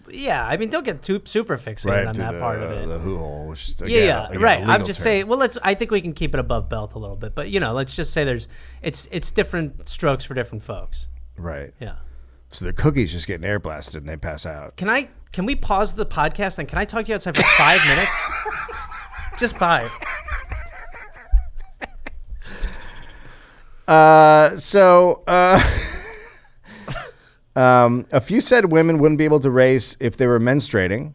Yeah, I mean, don't get too super fixated on that part of it. The hoo hole, which is right. I'm just saying. Well, I think we can keep it above belt a little bit, but let's just say it's different strokes for different folks. Right. Yeah. So their cookies just getting air blasted and they pass out. Can we pause the podcast and can I talk to you outside for 5 minutes? Just 5. A few said women wouldn't be able to race if they were menstruating.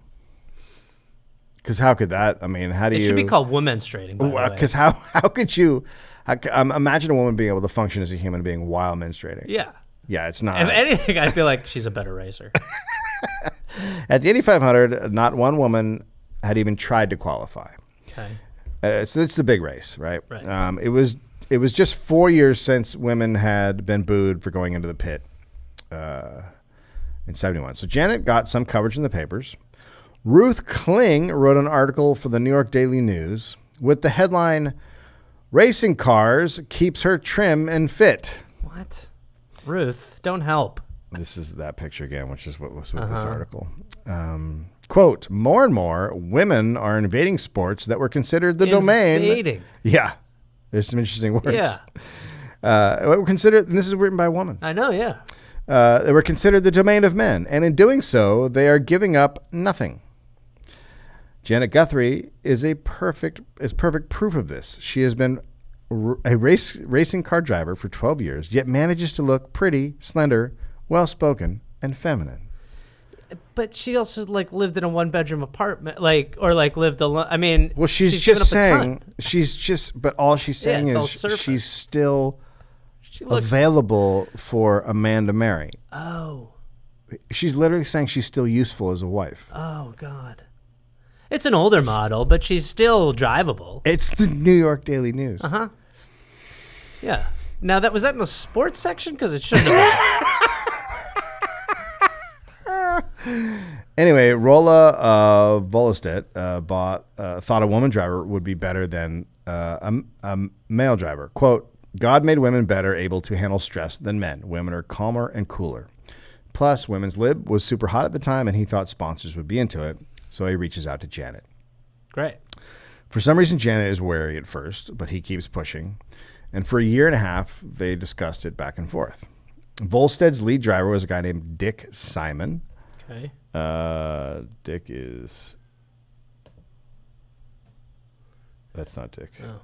Because how could that? I mean, how do you? It should be called womenstruating. Because how could you? Imagine a woman being able to function as a human being while menstruating. Yeah. Yeah, it's not. If anything, I feel like she's a better racer. At the Indy 500, not one woman had even tried to qualify. Okay. So it's the big race, right? Right. It was it was just 4 years since women had been booed for going into the pit in 71. So Janet got some coverage in the papers. Ruth Kling wrote an article for the New York Daily News with the headline, "Racing Cars Keeps Her Trim and Fit." What? Ruth, don't help. This is that picture again, which is what was with this article. Quote, "More and more women are invading sports that were considered the domain." Invading. Yeah. There's some interesting words. Yeah. Were considered, and this is written by a woman. I know, yeah. They were considered the domain of men, and in doing so, they are giving up nothing. Janet Guthrie is perfect proof of this. She has been a racing car driver for 12 years, yet manages to look pretty, slender, well-spoken, and feminine. But she also lived in a 1-bedroom apartment, lived alone. I mean, well, she's just saying but all she's saying is she's still available for a man to marry. Oh. She's literally saying she's still useful as a wife. Oh, God. It's an older model, but she's still drivable. It's the New York Daily News. Uh-huh. Yeah. Now, was that in the sports section? Because it shouldn't have been. Anyway, Rolla Volestedt thought a woman driver would be better than a male driver. Quote, "God made women better able to handle stress than men. Women are calmer and cooler. Plus, women's lib was super hot at the time, and he thought sponsors would be into it, so he reaches out to Janet." Great. For some reason, Janet is wary at first, but he keeps pushing. And for a year and a half, they discussed it back and forth. Volsted's lead driver was a guy named Dick Simon. Okay. Dick is... That's not Dick. Oh.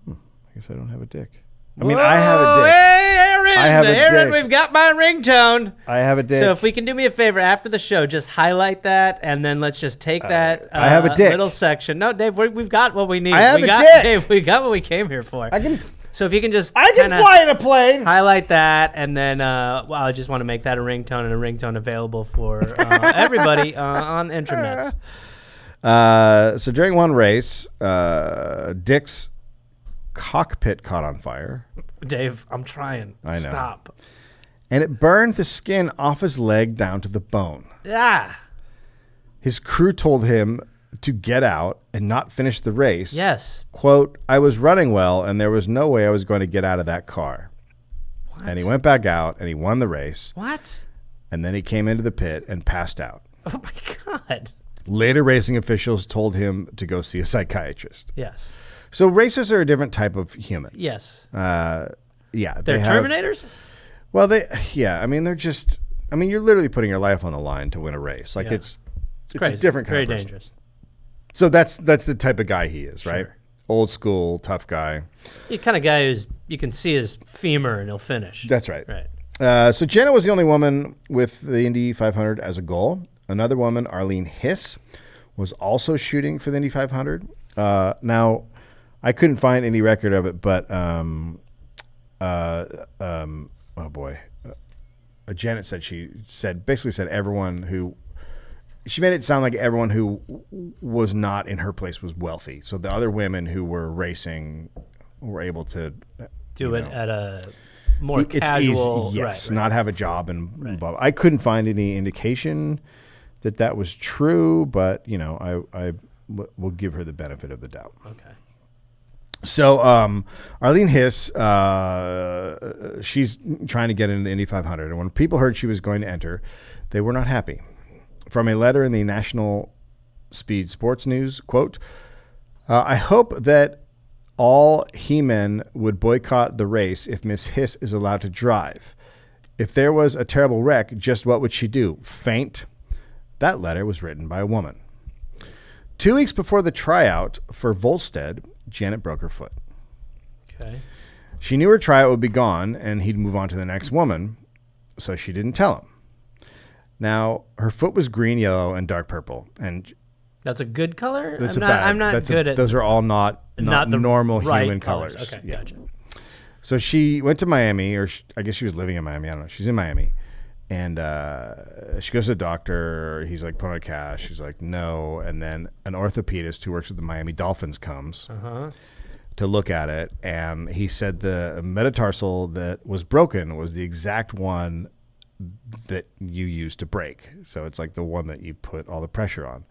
I guess I don't have a Dick. I mean, I have a Dick. Hey, Aaron! I have a Aaron, Dick. we've got my ringtone. I have a Dick. So if we can do me a favor after the show, just highlight that, and then let's just take that I have a Dick. little section. No, Dave, we've got what we need. I have we a got, Dick. Dave, we got what we came here for. So if you can just I can fly in a plane. Highlight that, and then I just want to make that a ringtone, and a ringtone available for everybody on the intranets. So during one race, Dick's cockpit caught on fire. Dave, I'm trying. I know. Stop. And it burned the skin off his leg down to the bone. Ah. His crew told him to get out and not finish the race. Yes. Quote, "I was running well, and there was no way I was going to get out of that car." What? And he went back out, and he won the race. What? And then he came into the pit and passed out. Oh, my God. Later, racing officials told him to go see a psychiatrist. Yes. So racers are a different type of human. Yes. Yeah. They're Terminators? Well, I mean, they're just, I mean, you're literally putting your life on the line to win a race. Like it's crazy. a different kind Very of person. dangerous. So that's the type of guy he is, right? Sure. Old school, tough guy. The kind of guy who's, you can see his femur and he'll finish. That's right. Right. So Jenna was the only woman with the Indy 500 as a goal. Another woman, Arlene Hiss, was also shooting for the Indy 500. Now, I couldn't find any record of it, but oh boy, Janet said basically said everyone who, she made it sound like everyone who was not in her place was wealthy. So the other women who were racing were able to do it at a more casual, easy, yes, right. Not have a job and blah. I couldn't find any indication that was true, but I will give her the benefit of the doubt. Okay. So Arlene Hiss, she's trying to get into the Indy 500, and when people heard she was going to enter, they were not happy. From a letter in the National Speed Sports News, quote, "I hope that all he-men would boycott the race if Miss Hiss is allowed to drive. If there was a terrible wreck, just what would she do? Faint?" That letter was written by a woman. 2 weeks before the tryout for Volstead, Janet broke her foot. Okay. She knew her tryout would be gone and he'd move on to the next woman, so she didn't tell him. Now, her foot was green, yellow, and dark purple. And that's a good color? I'm not good at... Those are all not the normal right human colors. Okay, yeah. gotcha. So she went to Miami, or I guess she was living in Miami. I don't know. She's in Miami. And she goes to the doctor. He's like, put on a cast. She's like, no. And then an orthopedist who works with the Miami Dolphins comes to look at it. And he said the metatarsal that was broken was the exact one that you used to brake. So it's like the one that you put all the pressure on.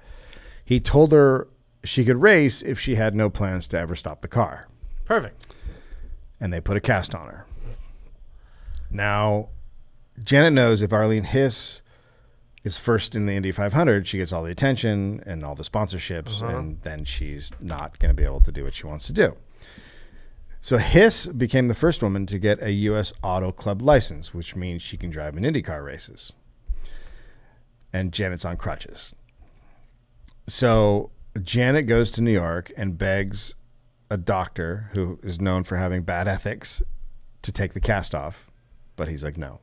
He told her she could race if she had no plans to ever stop the car. Perfect. And they put a cast on her. Now, Janet knows if Arlene Hiss is first in the Indy 500, she gets all the attention and all the sponsorships, and then she's not going to be able to do what she wants to do. So Hiss became the first woman to get a U.S. Auto Club license, which means she can drive in IndyCar races. And Janet's on crutches. So Janet goes to New York and begs a doctor who is known for having bad ethics to take the cast off, but he's like, no.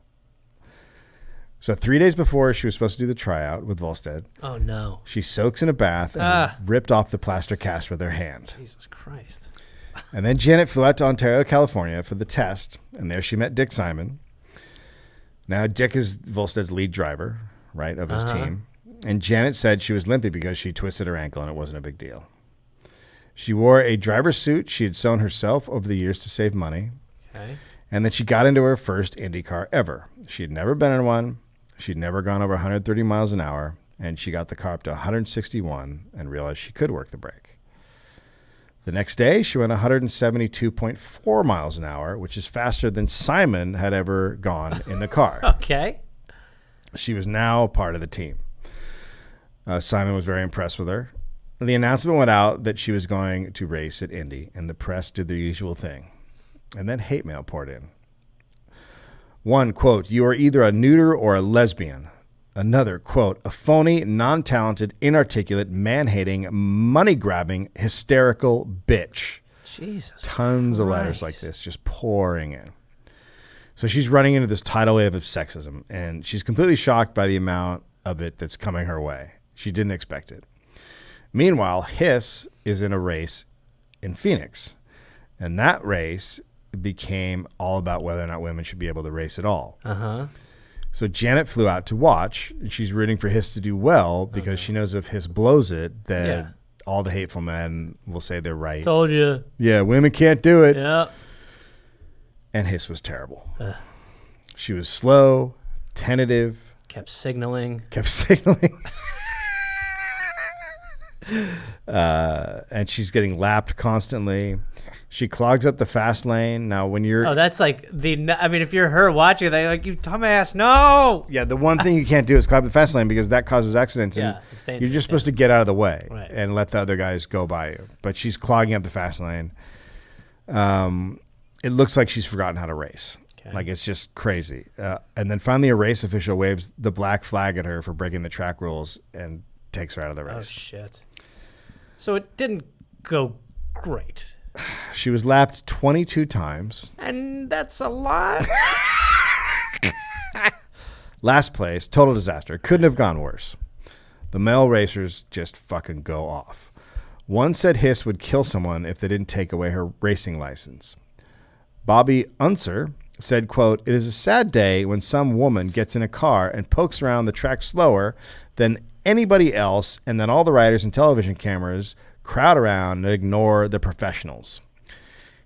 So 3 days before she was supposed to do the tryout with Volstead, oh no, she soaks in a bath and ripped off the plaster cast with her hand. Jesus Christ. And then Janet flew out to Ontario, California for the test, and there she met Dick Simon. Now Dick is Volstead's lead driver, right, of his team. And Janet said she was limpy because she twisted her ankle and it wasn't a big deal. She wore a driver's suit she had sewn herself over the years to save money. Okay. And then she got into her first IndyCar ever. She had never been in one. She'd never gone over 130 miles an hour, and she got the car up to 161 and realized she could work the brake. The next day, she went 172.4 miles an hour, which is faster than Simon had ever gone in the car. Okay. She was now part of the team. Simon was very impressed with her. The announcement went out that she was going to race at Indy, and the press did their usual thing. And then hate mail poured in. One, quote, you are either a neuter or a lesbian. Another, quote, a phony, non-talented, inarticulate, man-hating, money-grabbing, hysterical bitch. Jesus Tons of letters like this just pouring in. So she's running into this tidal wave of sexism, and she's completely shocked by the amount of it that's coming her way. She didn't expect it. Meanwhile, Hiss is in a race in Phoenix, and that race became all about whether or not women should be able to race at all. So Janet flew out to watch. She's rooting for Hiss to do well because she knows if Hiss blows it, that all the hateful men will say they're right. Told you. Yeah, women can't do it. Yeah. And Hiss was terrible. She was slow, tentative. Kept signaling. And she's getting lapped constantly. She clogs up the fast lane. Now, when you're... Oh, that's like if you're her watching, they're like, you dumbass, no! Yeah, the one thing you can't do is clog the fast lane because that causes accidents. And it's dangerous. you're just supposed to get out of the way Right. and let the other guys go by you. But she's clogging up the fast lane. It looks like she's forgotten how to race. Okay. Like, it's just crazy. And then finally a race official waves the black flag at her for breaking the track rules and takes her out of the race. Oh, shit. So it didn't go great. She was lapped 22 times. And that's a lot. Last place, total disaster. Couldn't have gone worse. The male racers just fucking go off. One said Hiss would kill someone if they didn't take away her racing license. Bobby Unser said, quote, it is a sad day when some woman gets in a car and pokes around the track slower than anybody else, and then all the riders and television cameras crowd around and ignore the professionals.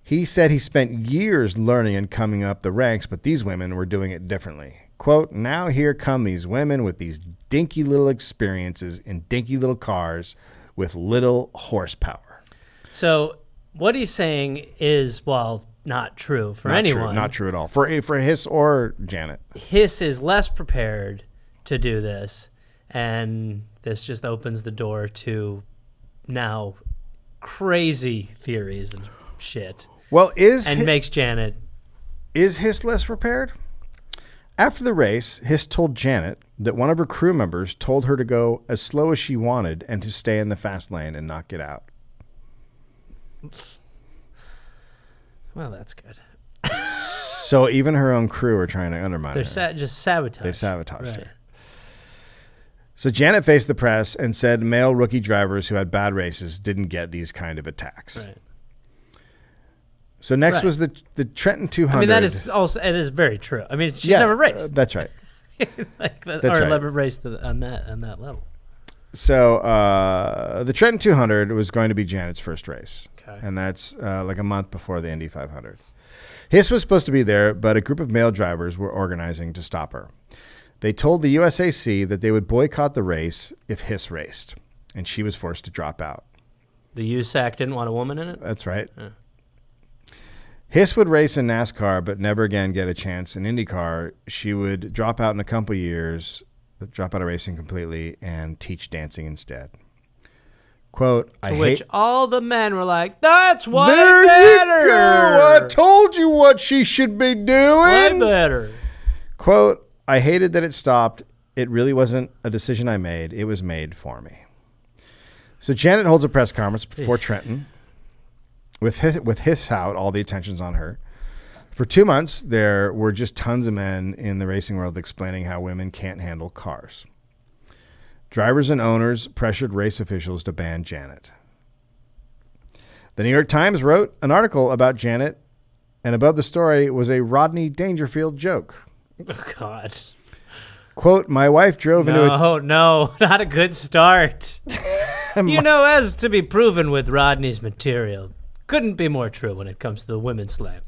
He said he spent years learning and coming up the ranks, but these women were doing it differently. Quote, now here come these women with these dinky little experiences in dinky little cars with little horsepower. So what he's saying is, well, not true for anyone. Not true at all. For Hiss or Janet. Hiss is less prepared to do this, and this just opens the door to now crazy theories and shit. Well, makes Janet... Is Hiss less prepared? After the race, Hiss told Janet that one of her crew members told her to go as slow as she wanted and to stay in the fast lane and not get out. Well, that's good. So even her own crew are trying to undermine her. Just sabotage. They sabotaged her. So Janet faced the press and said male rookie drivers who had bad races didn't get these kind of attacks. Right. So next was the Trenton 200. I mean, it is very true. I mean, she's never raced. That's right. Or never raced on that level. So the Trenton 200 was going to be Janet's first race. Okay. And that's like a month before the Indy 500. Hiss was supposed to be there, but a group of male drivers were organizing to stop her. They told the USAC that they would boycott the race if Hiss raced, and she was forced to drop out. The USAC didn't want a woman in it? That's right. Hiss would race in NASCAR, but never again get a chance in IndyCar. She would drop out in a couple years, drop out of racing completely, and teach dancing instead. Quote, which all the men were like, that's way there better. You go. I told you what she should be doing. Way better. Quote, I hated that it stopped. It really wasn't a decision I made. It was made for me. So Janet holds a press conference before Trenton. With Hiss out, all the attention's on her. For 2 months, there were just tons of men in the racing world explaining how women can't handle cars. Drivers and owners pressured race officials to ban Janet. The New York Times wrote an article about Janet, and above the story was a Rodney Dangerfield joke. Oh, God. Quote, my wife drove into a... No, not a good start. As to be proven with Rodney's material. Couldn't be more true when it comes to the women's slam.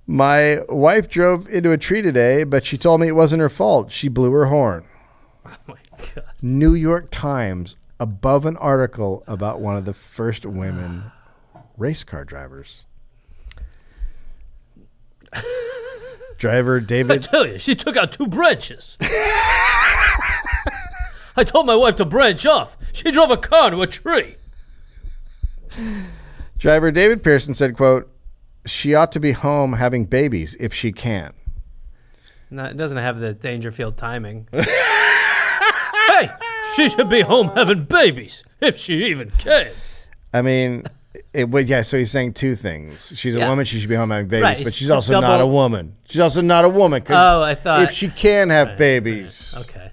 My wife drove into a tree today, but she told me it wasn't her fault. She blew her horn. Oh, my God. New York Times, above an article about one of the first women race car drivers. Driver David... I tell you, she took out 2 branches. I told my wife to branch off. She drove a car into a tree. Driver David Pearson said, quote, she ought to be home having babies if she can. No, it doesn't have the Dangerfield timing. Hey, she should be home having babies if she even can. I mean, so he's saying 2 things. She's a woman, she should be home having babies, right, but she's also not a woman. She's also not a woman. I thought... if she can have babies. Right. Okay.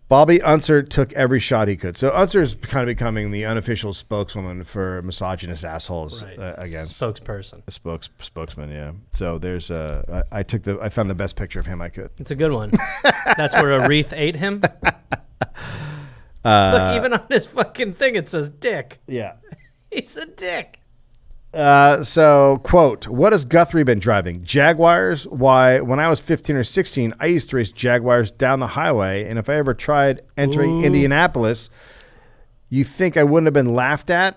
Bobby Unser took every shot he could. So Unser is kind of becoming the unofficial spokeswoman for misogynist assholes against spokesperson. Spokesman, yeah. So there's I found the best picture of him I could. It's a good one. That's where a wreath ate him. Look, even on his fucking thing it says dick. Yeah. He's a dick. So, quote, what has Guthrie been driving? Jaguars? Why, when I was 15 or 16, I used to race Jaguars down the highway, and if I ever tried entering Indianapolis, you think I wouldn't have been laughed at?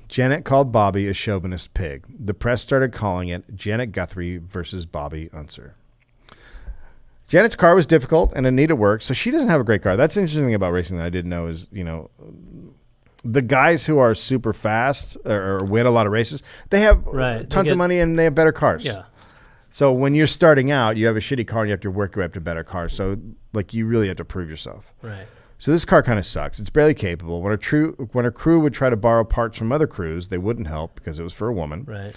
Janet called Bobby a chauvinist pig. The press started calling it Janet Guthrie versus Bobby Unser. Janet's car was difficult and in need of work, so she doesn't have a great car. That's the interesting thing about racing that I didn't know is, the guys who are super fast or win a lot of races, they have tons of money and they have better cars. Yeah. So when you're starting out, you have a shitty car and you have to work your way up to better cars. So you really have to prove yourself. Right. So this car kind of sucks. It's barely capable. When a crew would try to borrow parts from other crews, they wouldn't help because it was for a woman. Right.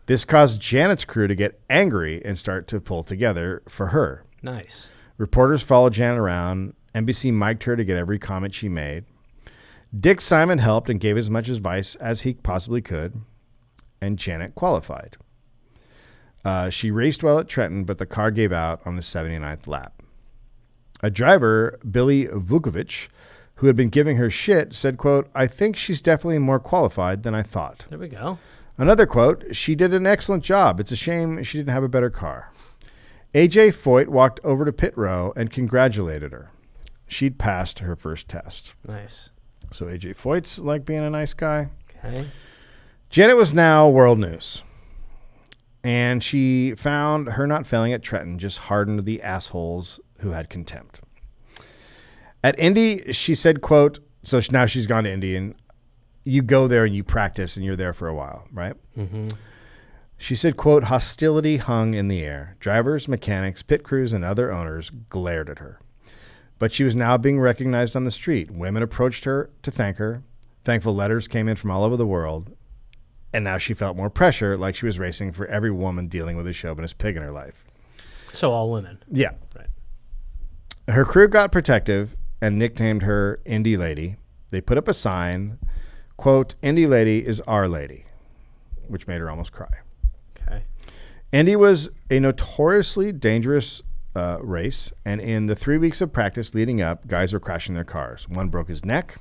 This caused Janet's crew to get angry and start to pull together for her. Nice. Reporters followed Janet around. NBC mic'd her to get every comment she made. Dick Simon helped and gave as much advice as he possibly could, and Janet qualified. She raced well at Trenton, but the car gave out on the 79th lap. A driver, Billy Vukovic, who had been giving her shit, said, quote, I think she's definitely more qualified than I thought. There we go. Another quote, she did an excellent job. It's a shame she didn't have a better car. A.J. Foyt walked over to pit row and congratulated her. She'd passed her first test. Nice. So A.J. Foyt's like being a nice guy. Okay. Janet was now world news. And she found her not failing at Trenton just hardened the assholes who had contempt. At Indy, she said, quote, so now she's gone to Indy, and you go there and you practice and you're there for a while, right? Mm-hmm. She said, quote, hostility hung in the air. Drivers, mechanics, pit crews, and other owners glared at her. But she was now being recognized on the street. Women approached her to thank her. Thankful letters came in from all over the world. And now she felt more pressure, like she was racing for every woman dealing with a chauvinist pig in her life. So all women. Yeah. Right. Her crew got protective and nicknamed her Indy Lady. They put up a sign, quote, Indy Lady is our lady, which made her almost cry. Okay. Indy was a notoriously dangerous race, and in the 3 weeks of practice leading up, guys were crashing their cars. One broke his neck.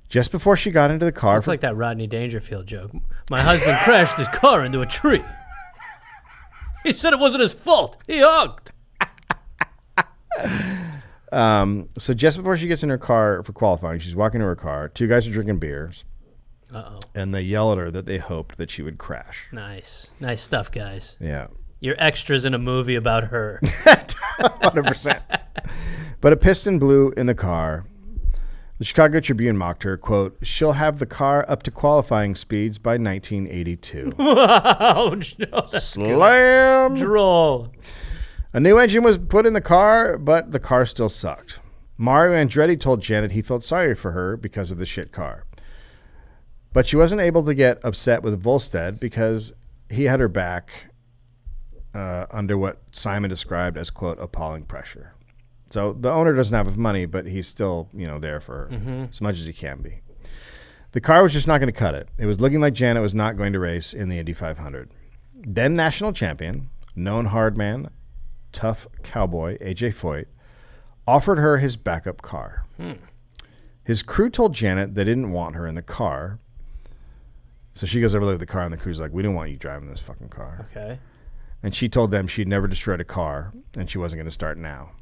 Just before she got into the car... It's like that Rodney Dangerfield joke. My husband crashed his car into a tree. He said it wasn't his fault. He honked. So just before she gets in her car for qualifying, she's walking to her car. 2 guys are drinking beers. Uh-oh. And they yell at her that they hoped that she would crash. Nice. Nice stuff, guys. Yeah. You're extras in a movie about her. 100%. But a piston blew in the car. The Chicago Tribune mocked her, quote, she'll have the car up to qualifying speeds by 1982. Wow. No, Slam! Droll. A new engine was put in the car, but the car still sucked. Mario Andretti told Janet he felt sorry for her because of the shit car. But she wasn't able to get upset with Volstead because he had her back under what Simon described as, quote, appalling pressure. So the owner doesn't have money, but he's still, there for her as much as he can be. The car was just not going to cut it. It was looking like Janet was not going to race in the Indy 500. Then national champion, known hard man, tough cowboy, A.J. Foyt, offered her his backup car. His crew told Janet they didn't want her in the car. So she goes over to look at the car, and the crew's like, we don't want you driving this fucking car. Okay. And she told them she'd never destroyed a car, and she wasn't going to start now.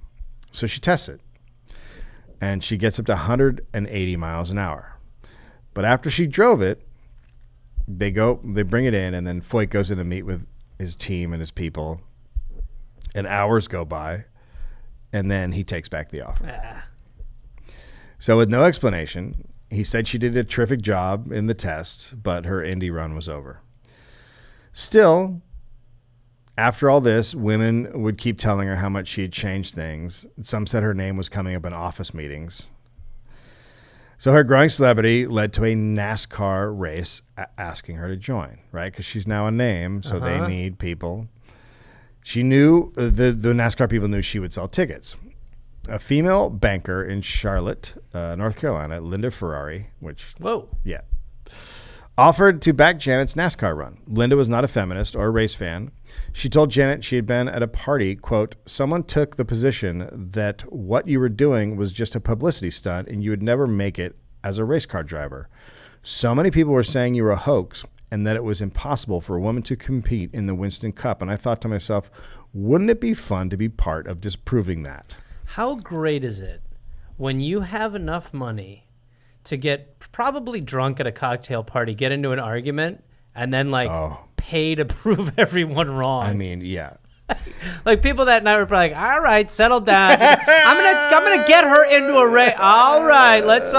So she tests it, and she gets up to 180 miles an hour. But after she drove it, they bring it in, and then Foyt goes in to meet with his team and his people, and hours go by, and then he takes back the offer. So with no explanation, he said she did a terrific job in the test, but her Indy run was over. Still, after all this, women would keep telling her how much she had changed things. Some said her name was coming up in office meetings. So her growing celebrity led to a NASCAR race asking her to join, right? Because she's now a name, so they need people. She knew, the NASCAR people knew she would sell tickets. A female banker in Charlotte, North Carolina, Linda Ferrari, offered to back Janet's NASCAR run. Linda was not a feminist or a race fan. She told Janet she had been at a party, quote, someone took the position that what you were doing was just a publicity stunt and you would never make it as a race car driver. So many people were saying you were a hoax and that it was impossible for a woman to compete in the Winston Cup. And I thought to myself, wouldn't it be fun to be part of disproving that? How great is it when you have enough money to get probably drunk at a cocktail party, get into an argument, and then pay to prove everyone wrong? I mean, yeah. Like people that night were probably like, all right, settle down. I'm gonna get her into a race. All right, let's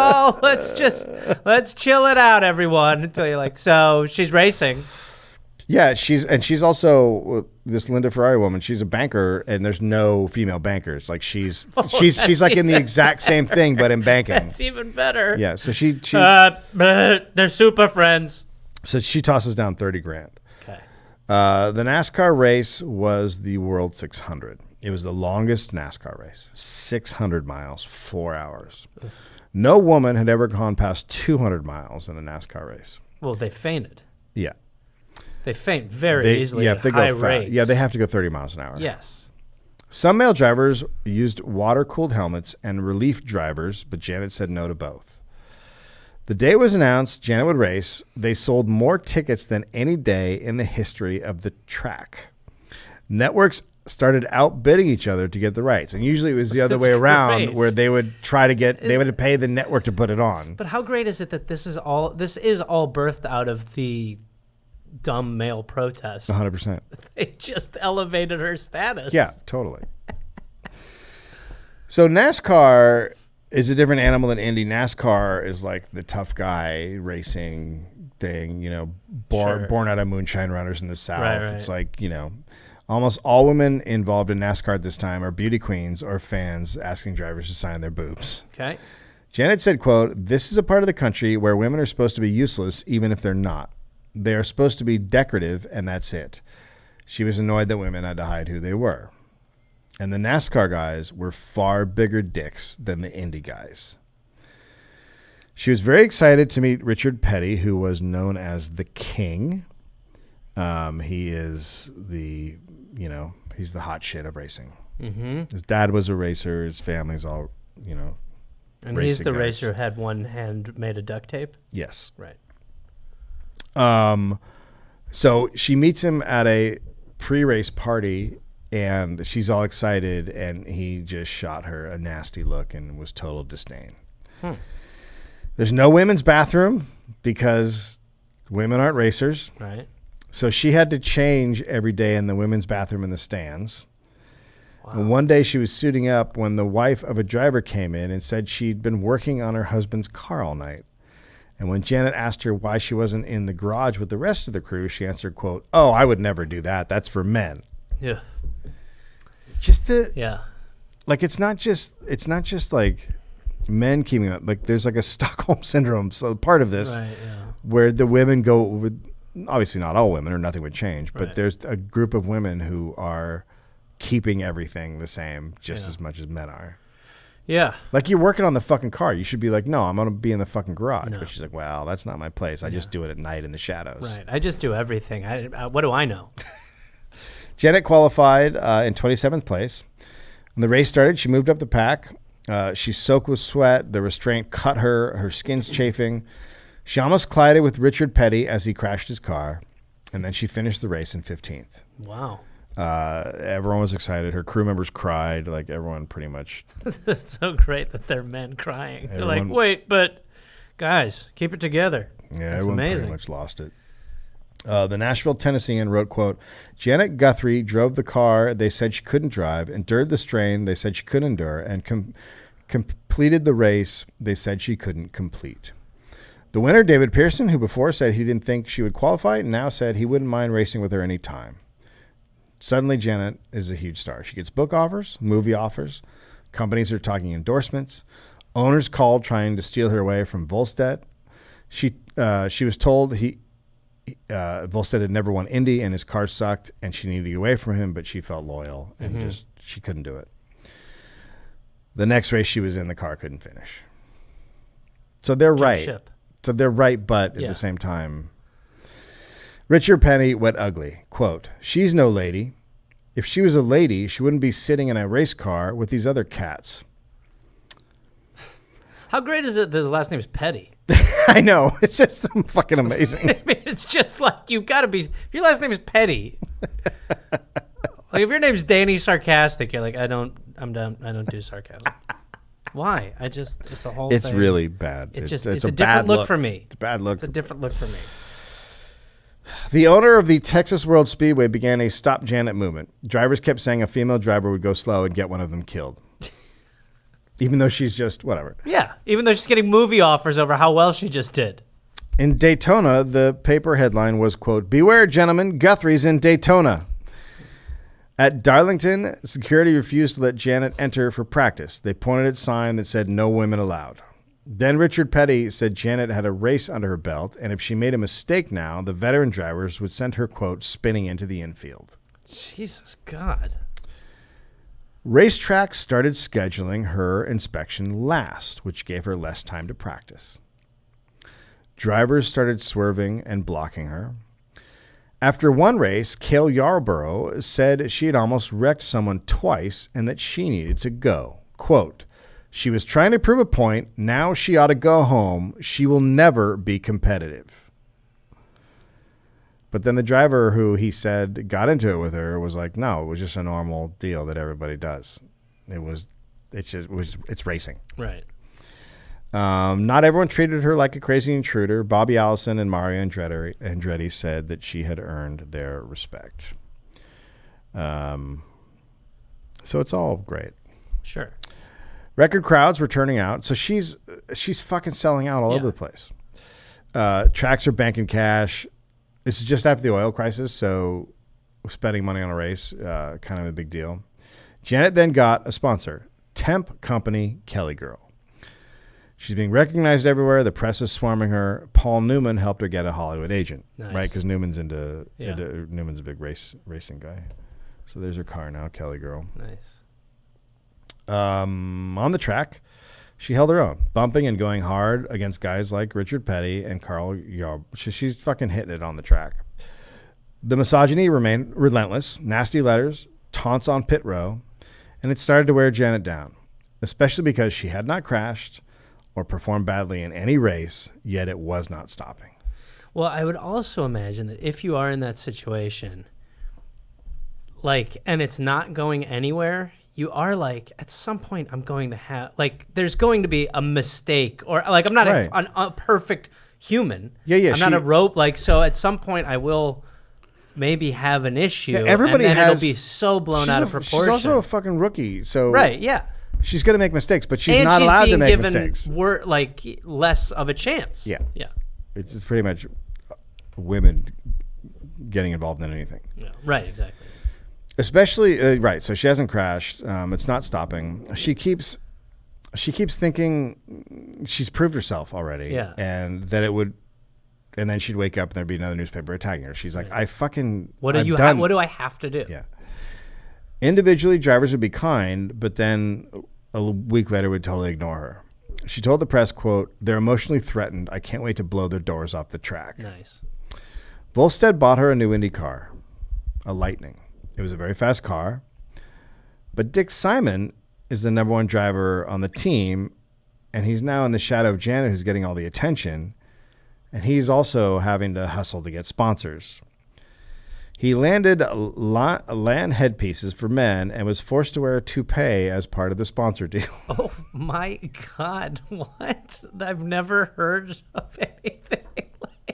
chill it out, everyone. Until you're like, so she's racing. Yeah, she's also this Linda Ferrari woman. She's a banker, and there's no female bankers. Like she's like in the exact same thing, but in banking. That's even better. Yeah, so she they're super friends. So she tosses down $30,000. Okay. The NASCAR race was the World 600. It was the longest NASCAR race, 600 miles, 4 hours. No woman had ever gone past 200 miles in a NASCAR race. Well, they fainted. Yeah. They faint very easily at high rates. Yeah, they have to go 30 miles an hour. Yes. Some male drivers used water-cooled helmets and relief drivers, but Janet said no to both. The day it was announced Janet would race, they sold more tickets than any day in the history of the track. Networks started outbidding each other to get the rights. And usually it was the other way around where they would try to get, they would pay the network to put it on. But how great is it that this is all birthed out of the dumb male protests? 100%. They just elevated her status. Yeah, totally. So NASCAR is a different animal than Indy. NASCAR is like the tough guy racing thing, you know, born out of moonshine runners in the South. Right. It's like, you know, almost all women involved in NASCAR at this time are beauty queens or fans asking drivers to sign their boobs. Okay. Janet said, quote, "This is a part of the country where women are supposed to be useless even if they're not. They are supposed to be decorative, and that's it." She was annoyed that women had to hide who they were. And the NASCAR guys were far bigger dicks than the Indy guys. She was very excited to meet Richard Petty, who was known as the King. He is he's the hot shit of racing. Mm-hmm. His dad was a racer. His family's all, and he's the racer who had one hand made of duct tape? Yes. Right. So she meets him at a pre-race party, and she's all excited, and he just shot her a nasty look and was total disdain. There's no women's bathroom because women aren't racers. Right. So she had to change every day in the women's bathroom in the stands. Wow. And one day she was suiting up when the wife of a driver came in and said she'd been working on her husband's car all night. And when Janet asked her why she wasn't in the garage with the rest of the crew, she answered, quote, "Oh, I would never do that. That's for men." Yeah. Just like, it's not just like men keeping up. Like, there's like a Stockholm syndrome. So part of this, right, where the women go with, obviously not all women or nothing would change, but right. there's a group of women who are keeping everything the same just as much as men are. Yeah. Like, you're working on the fucking car. You should be like, no, I'm going to be in the fucking garage. No. But she's like, well, that's not my place. I just do it at night in the shadows. Right. I just do everything. What do I know? Janet qualified in 27th place. When the race started, she moved up the pack. She's soaked with sweat. The restraint cut her. Her skin's chafing. She almost collided with Richard Petty as he crashed his car. And then she finished the race in 15th. Wow. Everyone was excited. Her crew members cried. Like, everyone pretty much. It's so great that they're men crying. They're like, wait, but guys, keep it together. Yeah, that's everyone amazing. pretty much lost it. The Nashville Tennessean wrote, quote, "Janet Guthrie drove the car they said she couldn't drive, endured the strain they said she couldn't endure, and completed the race they said she couldn't complete." The winner, David Pearson, who before said he didn't think she would qualify, now said he wouldn't mind racing with her any time. Suddenly, Janet is a huge star. She gets book offers, movie offers. Companies are talking endorsements. Owners called trying to steal her away from Volstead. She was told Volstead had never won Indy and his car sucked and she needed to get away from him, but she felt loyal and she couldn't do it. The next race she was in, the car couldn't finish. So they're right. Ship. So they're right, but at the same time, Richard Petty went ugly. Quote, "She's no lady. If she was a lady, she wouldn't be sitting in a race car with these other cats." How great is it that his last name is Petty? I know. It's just fucking amazing. I mean, it's just like, you've got to be, if your last name is Petty, like if your name's Danny Sarcastic, you're like, I'm done. I don't do sarcasm. Why? It's a whole thing. It's really bad. It's a different look for me. It's a bad look. It's a different look for me. The owner of the Texas World Speedway began a Stop Janet movement. Drivers kept saying a female driver would go slow and get one of them killed. Even though she's just whatever. Yeah, even though she's getting movie offers over how well she just did. In Daytona, the paper headline was, quote, "Beware, gentlemen, Guthrie's in Daytona." At Darlington, security refused to let Janet enter for practice. They pointed at a sign that said no women allowed. Then Richard Petty said Janet had a race under her belt, and if she made a mistake now, the veteran drivers would send her, quote, "spinning into the infield." Jesus God. Racetracks started scheduling her inspection last, which gave her less time to practice. Drivers started swerving and blocking her. After one race, Cale Yarborough said she had almost wrecked someone twice and that she needed to go. Quote, "She was trying to prove a point. Now she ought to go home. She will never be competitive." But then the driver who he said got into it with her was like, no, it was just a normal deal that everybody does. It's racing. Right. Not everyone treated her like a crazy intruder. Bobby Allison and Mario Andretti said that she had earned their respect. So it's all great. Sure. Record crowds were turning out. So she's fucking selling out all over the place. Tracks are banking cash. This is just after the oil crisis, so spending money on a race, kind of a big deal. Janet then got a sponsor, temp company Kelly Girl. She's being recognized everywhere. The press is swarming her. Paul Newman helped her get a Hollywood agent, right? Because Newman's Newman's a big racing guy. So there's her car now, Kelly Girl. Nice. On the track, she held her own, bumping and going hard against guys like Richard Petty and Carl Yarb. She's fucking hitting it on the track. The misogyny remained relentless, nasty letters, taunts on pit row, and it started to wear Janet down, especially because she had not crashed or performed badly in any race, yet it was not stopping. Well, I would also imagine that if you are in that situation, like, and it's not going anywhere, you are like, at some point I'm going to have, like, there's going to be a mistake, or like, I'm not a perfect human. Yeah. I'm not a rope. Like, so at some point I will maybe have an issue. Yeah, everybody and then has, it'll be so blown out of proportion. She's also a fucking rookie. So right, yeah. She's going to make mistakes, but she's not allowed to make mistakes. Like, less of a chance. Yeah. Yeah. It's just pretty much women getting involved in anything. Yeah, right, exactly. Especially, right, so she hasn't crashed. It's not stopping. She keeps thinking she's proved herself already. Yeah. And that it would, and then she'd wake up and there'd be another newspaper attacking her. She's like, what do I have to do? Yeah. Individually, drivers would be kind, but then a week later would totally ignore her. She told the press, quote, "They're emotionally threatened. I can't wait to blow their doors off the track." Nice. Volstead bought her a new Indy car, a Lightning. It was a very fast car, but Dick Simon is the number one driver on the team, and he's now in the shadow of Janet, who's getting all the attention, and he's also having to hustle to get sponsors. He landed land headpieces for men and was forced to wear a toupee as part of the sponsor deal. Oh my God, what? I've never heard of anything like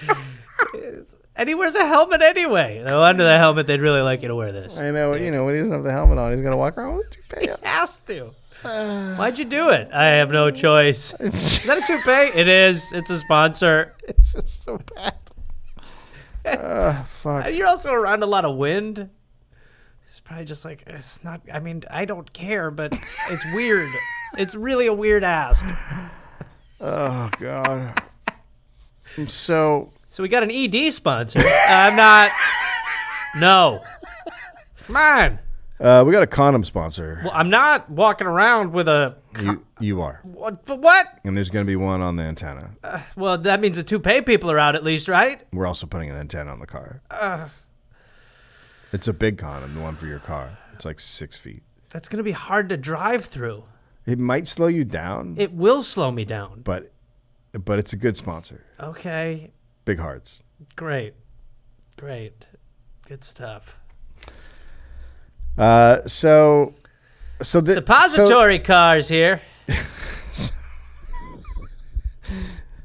that. And he wears a helmet anyway. No, under the helmet, they'd really like you to wear this. I know, you know, when he doesn't have the helmet on, he's going to walk around with a toupee. He has to. Why'd you do it? I have no choice. Is that a toupee? It is. It's a sponsor. It's just so bad. Fuck. And you're also around a lot of wind. It's probably just like, it's not, I mean, I don't care, but it's weird. It's really a weird ask. Oh, God. So we got an ED sponsor. I'm not. No. Come on. We got a condom sponsor. Well, I'm not walking around with a. You are. What? And there's going to be one on the antenna. Well, that means the toupee people are out at least, right? We're also putting an antenna on the car. It's a big condom, the one for your car. It's like 6 feet. That's going to be hard to drive through. It might slow you down. It will slow me down. But it's a good sponsor. Okay. Big hearts. Great. Good stuff. Suppository cars here.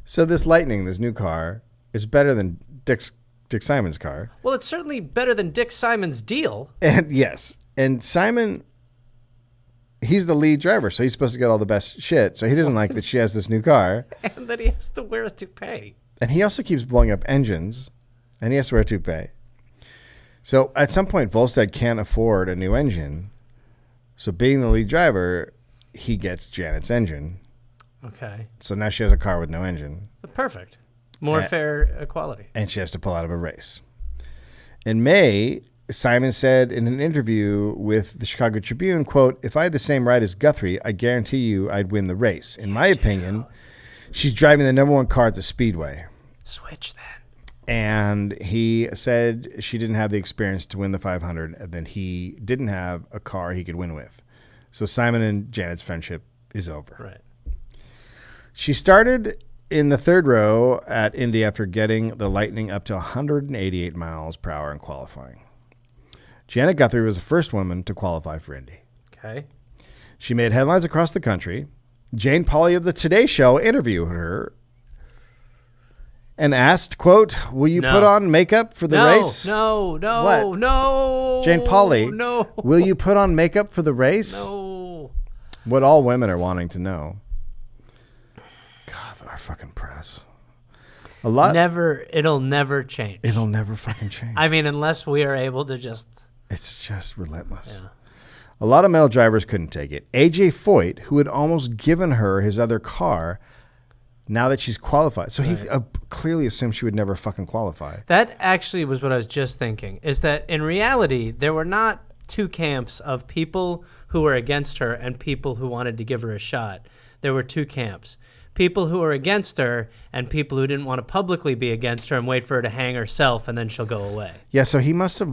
So this Lightning, this new car, is better than Dick Simon's car. Well, it's certainly better than Dick Simon's deal. And yes, and Simon, he's the lead driver, so he's supposed to get all the best shit. So he doesn't like that she has this new car. And that he has to wear a toupee. And he also keeps blowing up engines, and he has to wear a toupee. So at some point, Volstead can't afford a new engine. So being the lead driver, he gets Janet's engine. Okay. So now she has a car with no engine. Perfect. More fair equality. And she has to pull out of a race. In May, Simon said in an interview with the Chicago Tribune, quote, "If I had the same ride as Guthrie, I guarantee you I'd win the race. In my opinion, she's driving the number one car at the Speedway." Switch then. And he said she didn't have the experience to win the 500 and that he didn't have a car he could win with. So Simon and Janet's friendship is over. Right. She started in the third row at Indy after getting the Lightning up to 188 miles per hour in qualifying. Janet Guthrie was the first woman to qualify for Indy. Okay. She made headlines across the country. Jane Pauley of the Today Show interviewed her and asked, quote, "Will you put on makeup for the race?" No. What? No. Jane Pauley. No. Will you put on makeup for the race? No. What all women are wanting to know. God, our fucking press. A lot. It'll never change. It'll never fucking change. I mean, unless we are able to just. It's just relentless. Yeah. A lot of male drivers couldn't take it. AJ Foyt, who had almost given her his other car, now that she's qualified. So he clearly assumed she would never fucking qualify. That actually was what I was just thinking, is that in reality, there were not two camps of people who were against her and people who wanted to give her a shot. There were two camps. people who are against her and people who didn't want to publicly be against her and wait for her to hang herself, and then she'll go away. Yeah, so he must have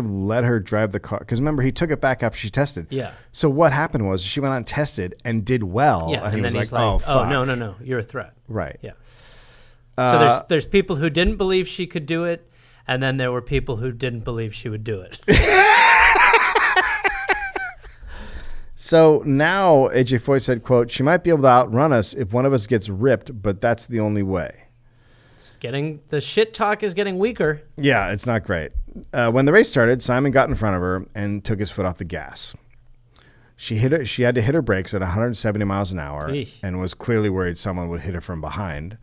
let her drive the car, because remember, he took it back after she tested. Yeah. So what happened was she went out and tested and did well. Yeah, and he then was he's like, oh, fuck. no, you're a threat. Right. Yeah. So there's people who didn't believe she could do it, and then there were people who didn't believe she would do it. So now AJ Foyt said, quote, she might be able to outrun us if one of us gets ripped, but that's the only way. The shit talk is getting weaker. Yeah, it's not great. When the race started, Simon got in front of her and took his foot off the gas. She had to hit her brakes at 170 miles an hour and was clearly worried someone would hit her from behind,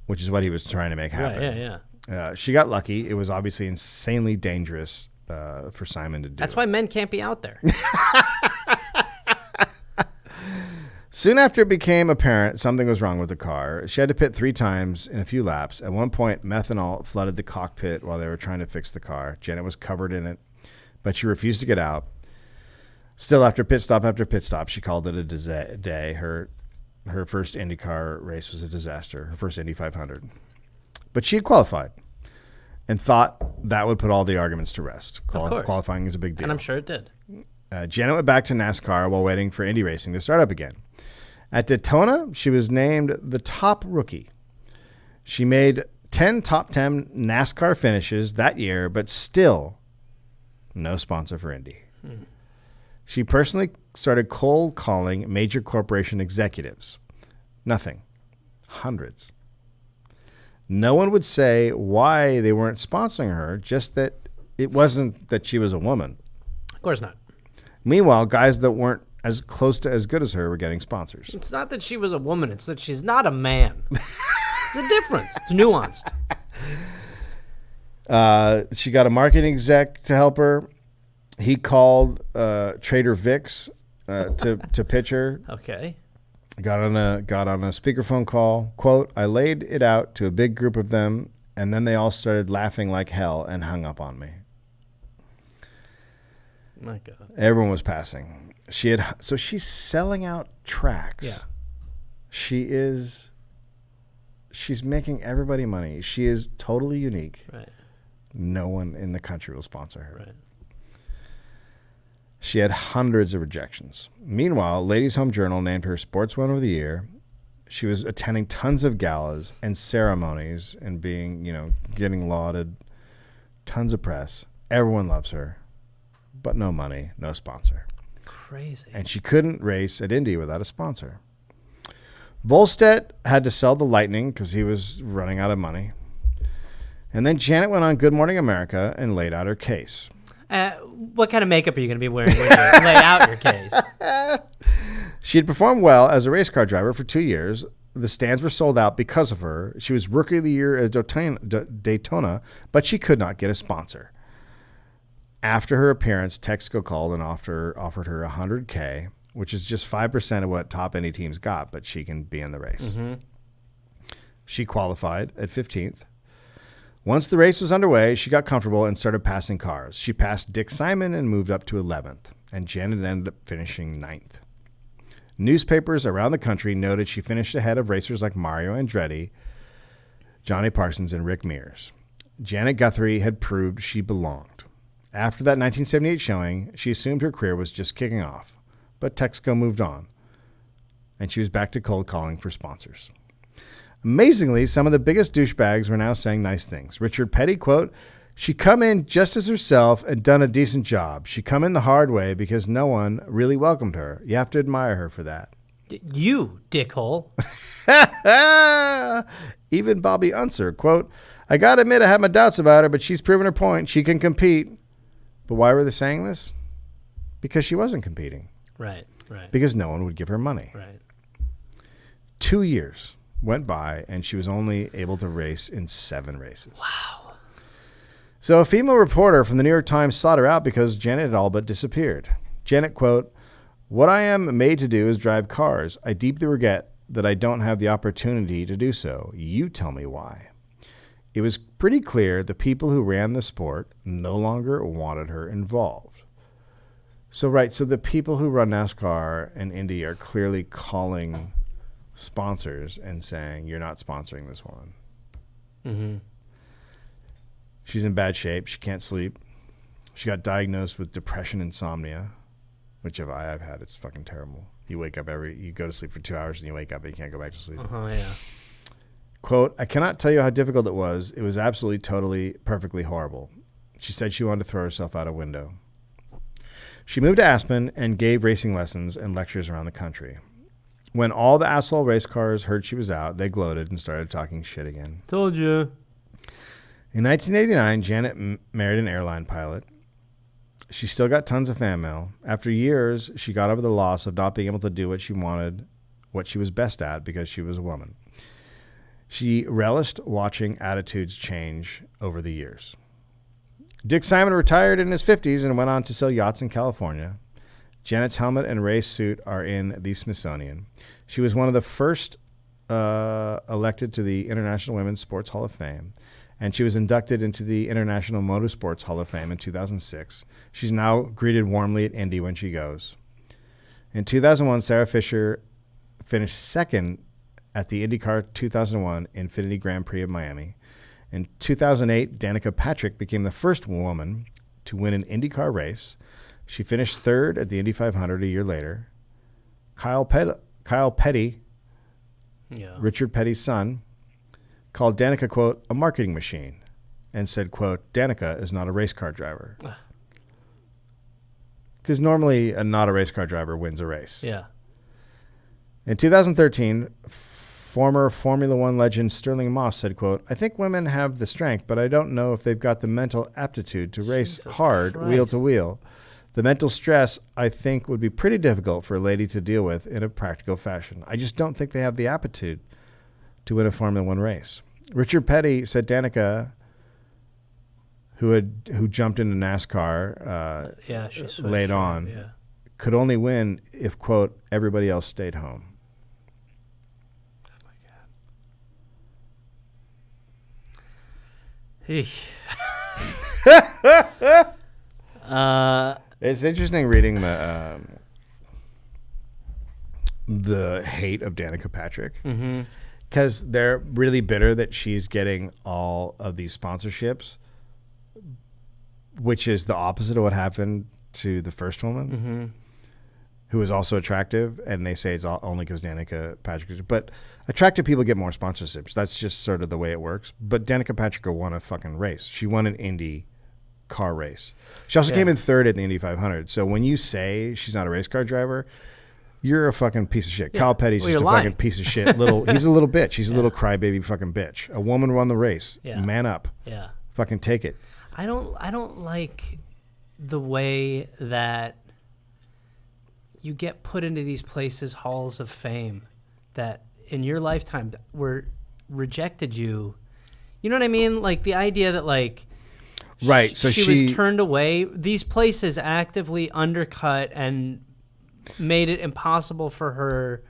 which is what he was trying to make happen. Right, yeah. She got lucky. It was obviously insanely dangerous for Simon to do. That's why men can't be out there. Soon after it became apparent something was wrong with the car, she had to pit 3 times in a few laps. At one point, methanol flooded the cockpit while they were trying to fix the car. Janet was covered in it, but she refused to get out. Still, after pit stop, she called it a day. Her first IndyCar race was a disaster, her first Indy 500. But she had qualified and thought that would put all the arguments to rest. Of course. Qualifying is a big deal. And I'm sure it did. Janet went back to NASCAR while waiting for Indy racing to start up again. At Daytona, she was named the top rookie. She made 10 top 10 NASCAR finishes that year, but still no sponsor for Indy. She personally started cold calling major corporation executives. Nothing. Hundreds. No one would say why they weren't sponsoring her, just that it wasn't that she was a woman. Of course not. Meanwhile, guys that weren't as close to as good as her were getting sponsors. It's not that she was a woman. It's that she's not a man. It's a difference. It's nuanced. She got a marketing exec to help her. He called Trader Vic's to pitch her. Okay. Got on a speakerphone call. Quote, I laid it out to a big group of them, and then they all started laughing like hell and hung up on me. My God. Everyone was passing. So she's selling out tracks. Yeah. She's making everybody money. She is totally unique. Right. No one in the country will sponsor her. Right. She had hundreds of rejections. Meanwhile, Ladies' Home Journal named her Sportswoman of the Year. She was attending tons of galas and ceremonies and getting lauded. Tons of press. Everyone loves her. But no money, no sponsor. Crazy. And she couldn't race at Indy without a sponsor. Volstead had to sell the Lightning because he was running out of money. And then Janet went on Good Morning America and laid out her case. What kind of makeup are you going to be wearing when you lay out your case? She had performed well as a race car driver for 2 years. The stands were sold out because of her. She was Rookie of the Year at Daytona, but she could not get a sponsor. After her appearance, Texaco called and offered her $100K, which is just 5% of what top Indy teams got, but she can be in the race. Mm-hmm. She qualified at 15th. Once the race was underway, she got comfortable and started passing cars. She passed Dick Simon and moved up to 11th, and Janet ended up finishing 9th. Newspapers around the country noted she finished ahead of racers like Mario Andretti, Johnny Parsons, and Rick Mears. Janet Guthrie had proved she belonged. After that 1978 showing, she assumed her career was just kicking off, but Texaco moved on, and she was back to cold calling for sponsors. Amazingly, some of the biggest douchebags were now saying nice things. Richard Petty, quote, she come in just as herself and done a decent job. She come in the hard way because no one really welcomed her. You have to admire her for that. You, dickhole. Even Bobby Unser, quote, I got to admit I have my doubts about her, but she's proven her point. She can compete. But why were they saying this? Because she wasn't competing. Right. Because no one would give her money. Right. 2 years went by, and she was only able to race in 7 races. Wow. So a female reporter from the New York Times sought her out because Janet had all but disappeared. Janet, quote, what I am made to do is drive cars. I deeply regret that I don't have the opportunity to do so. You tell me why. It was pretty clear the people who ran the sport no longer wanted her involved. So the people who run NASCAR and Indy are clearly calling sponsors and saying, "You're not sponsoring this woman." Mm-hmm. She's in bad shape. She can't sleep. She got diagnosed with depression, insomnia, which I've had. It's fucking terrible. You wake up you go to sleep for 2 hours and you wake up and you can't go back to sleep. Yeah. Quote, "I cannot tell you how difficult it was. It was absolutely, totally, perfectly horrible." She said she wanted to throw herself out a window. She moved to Aspen and gave racing lessons and lectures around the country. When all the asshole race cars heard she was out, they gloated and started talking shit again. Told you. In 1989, Janet married an airline pilot. She still got tons of fan mail. After years, she got over the loss of not being able to do what she wanted, what she was best at, because she was a woman. She relished watching attitudes change over the years. Dick Simon retired in his 50s and went on to sell yachts in California. Janet's helmet and race suit are in the Smithsonian. She was one of the first elected to the International Women's Sports Hall of Fame, and she was inducted into the International Motorsports Hall of Fame in 2006. She's now greeted warmly at Indy when she goes. In 2001, Sarah Fisher finished second at the IndyCar 2001 Infinity Grand Prix of Miami. In 2008, Danica Patrick became the first woman to win an IndyCar race. She finished third at the Indy 500 a year later. Kyle Petty, Richard Petty's son, called Danica, quote, "a marketing machine," and said, quote, "Danica is not a race car driver." Because normally not a race car driver wins a race. Yeah. In 2013, former Formula One legend Sterling Moss said, quote, "I think women have the strength, but I don't know if they've got the mental aptitude to race hard, wheel to wheel. The mental stress, I think, would be pretty difficult for a lady to deal with in a practical fashion. I just don't think they have the aptitude to win a Formula One race." Richard Petty said Danica, who jumped into NASCAR late on, could only win if, quote, "everybody else stayed home." It's interesting reading the hate of Danica Patrick, because they're really bitter that she's getting all of these sponsorships, which is the opposite of what happened to the first woman, who was also attractive, and they say it's only because Danica Patrick. But attractive people get more sponsorships. That's just sort of the way it works. But Danica Patrick won a fucking race. She won an Indy car race. She also came in third at the Indy 500. So when you say she's not a race car driver, you're a fucking piece of shit. Kyle Petty's just a fucking piece of shit. He's a little bitch. He's a little crybaby fucking bitch. A woman won the race. Yeah. Man up. Yeah. Fucking take it. I don't like the way that you get put into these places, halls of fame, that in your lifetime were rejected you. You know what I mean? Like the idea that like, right. So she was turned away. These places actively undercut and made it impossible for her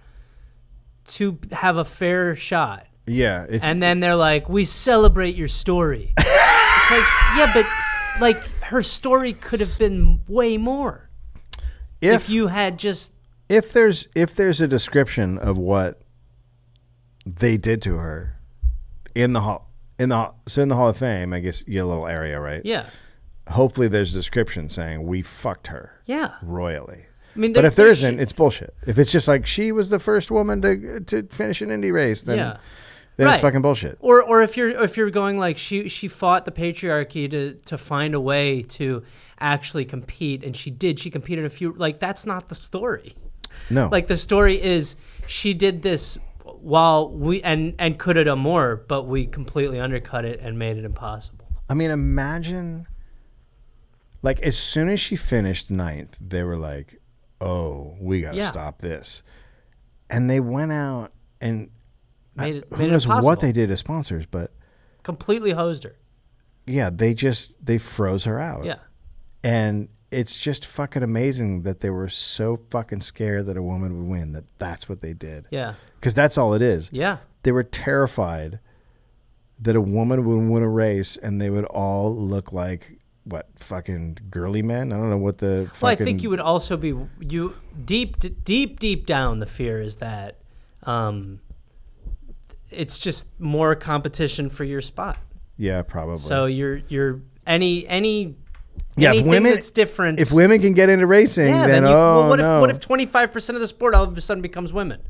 to have a fair shot. Yeah. And then they're like, "We celebrate your story." It's like, yeah, but like her story could have been way more. If you had just if there's a description of what they did to her in the hall in the Hall of Fame, I guess you get a little area, right? Yeah. Hopefully there's a description saying we fucked her. Yeah. Royally. I mean, but if there isn't, it's bullshit. If it's just like she was the first woman to finish an Indy race, then it's fucking bullshit. Or if you're going like she fought the patriarchy to find a way to actually compete, and she competed a few, like that's not the story. No. Like the story is she did this while we and could have done more, but we completely undercut it and made it impossible. I mean, imagine like as soon as she finished ninth, they were like, "Oh, we got to stop this." And they went out and who knows what they did as sponsors, but completely hosed her. Yeah, they froze her out. Yeah. And it's just fucking amazing that they were so fucking scared that a woman would win, that's what they did. Yeah. Because that's all it is. Yeah. They were terrified that a woman would win a race and they would all look like, what, fucking girly men? I don't know what the fucking... Well, I think you would also be... deep down, the fear is that it's just more competition for your spot. Yeah, probably. So you're anything women, that's different. If women can get into racing, then what if 25% of the sport all of a sudden becomes women?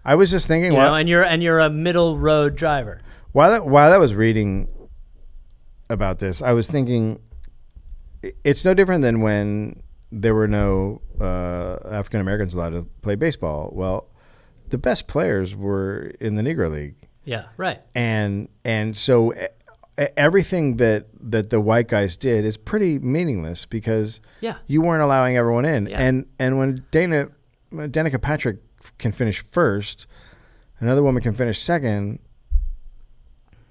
I was just thinking, and you're a middle road driver. While I was reading about this, I was thinking it's no different than when there were no African Americans allowed to play baseball. Well, the best players were in the Negro League. Yeah, right. And so everything that the white guys did is pretty meaningless because you weren't allowing everyone in. Yeah. And when Danica Patrick can finish first, another woman can finish second,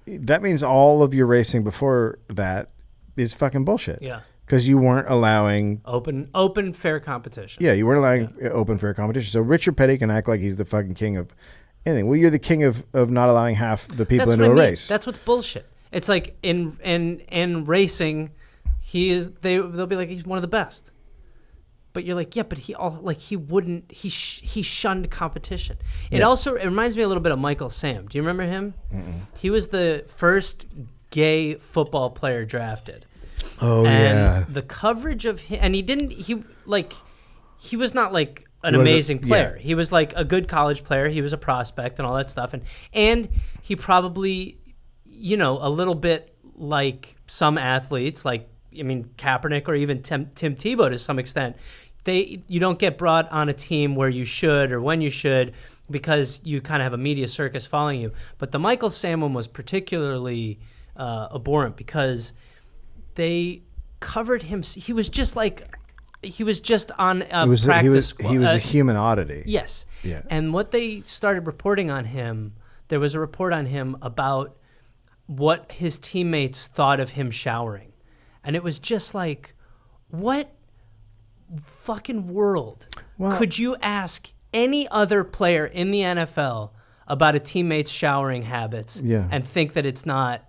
that means all of your racing before that is fucking bullshit. Yeah. Because you weren't allowing open fair competition. Yeah, you weren't allowing open fair competition. So Richard Petty can act like he's the fucking king of anything. Well, you're the king of not allowing half the people into a race. That's what's bullshit. It's like in racing, they'll be like he's one of the best. But you're like, yeah, but he shunned competition. It reminds me a little bit of Michael Sam. Do you remember him? Mm-mm. He was the first gay football player drafted. Oh, and the coverage of him, and he was not like an amazing player. Yeah. He was like a good college player. He was a prospect and all that stuff. And he probably, a little bit like some athletes, like, Kaepernick or even Tim Tebow to some extent, you don't get brought on a team where you should or when you should because you kind of have a media circus following you. But the Michael Sam one was particularly abhorrent because they covered him. He was just on a practice squad. He was a human oddity. Yes. Yeah. And what they started reporting on him, there was a report on him about what his teammates thought of him showering. And it was just like, what fucking world could you ask any other player in the NFL about a teammate's showering habits and think that it's not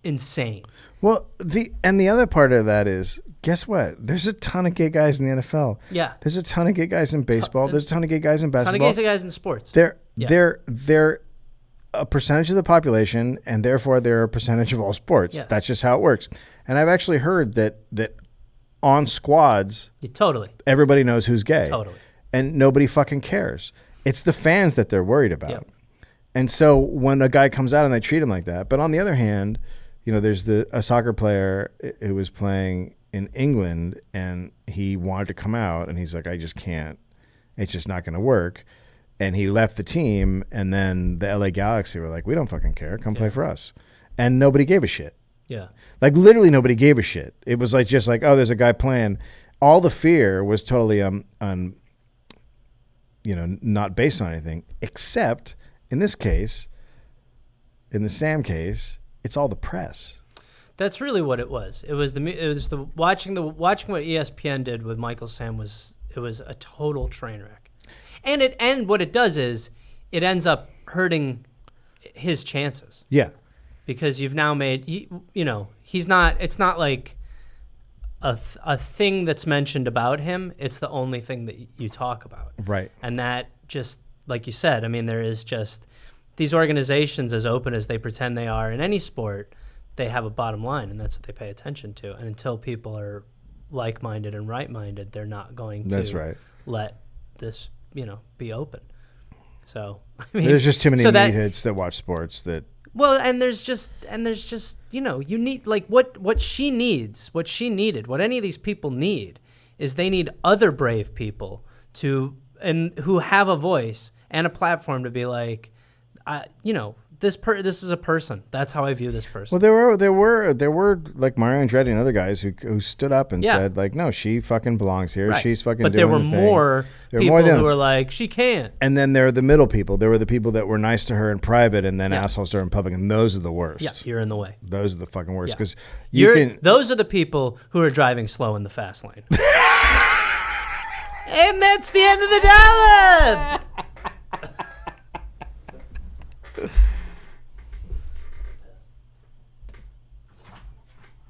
insane? Well, the other part of that is, guess what? There's a ton of gay guys in the NFL. Yeah. There's a ton of gay guys in baseball. There's a ton of gay guys in basketball. A ton of gay guys in sports. They're a percentage of the population, and therefore they're a percentage of all sports. Yes. That's just how it works. And I've actually heard that on squads, everybody knows who's gay. Totally. And nobody fucking cares. It's the fans that they're worried about. Yep. And so when a guy comes out and they treat him like that, but on the other hand, there's a soccer player who was playing in England and he wanted to come out and he's like, I just can't. It's just not going to work. And he left the team, and then the LA Galaxy were like, we don't fucking care. Come play for us. And nobody gave a shit. Yeah. Like literally nobody gave a shit. It was like just like, oh, there's a guy playing. All the fear was totally not based on anything, except in this case, in the Sam case, it's all the press. That's really what it was. It was the watching what ESPN did with Michael Sam was a total train wreck. And what it does is it ends up hurting his chances. Yeah. Because you've now made he's not. It's not like a thing that's mentioned about him. It's the only thing that you talk about. Right. And that just like you said. There is just these organizations, as open as they pretend they are in any sport, they have a bottom line, and that's what they pay attention to. And until people are like-minded and right-minded, they're not going to let this, be open. So there's just too many meatheads that watch sports that. Well, and there's just you need like what she needs, what she needed, what any of these people need is they need other brave people who have a voice and a platform to be like, this is a person. That's how I view this person. Well, there were like Mario Andretti and other guys who stood up and said like, no, she fucking belongs here. Right. She's fucking. But doing there were more people who were like, she can't. And then there are the middle people. There were the people that were nice to her in private and then assholes to her in public, and those are the worst. Yeah, you're in the way. Those are the fucking worst because those are the people who are driving slow in the fast lane. And that's the end of the Dollop.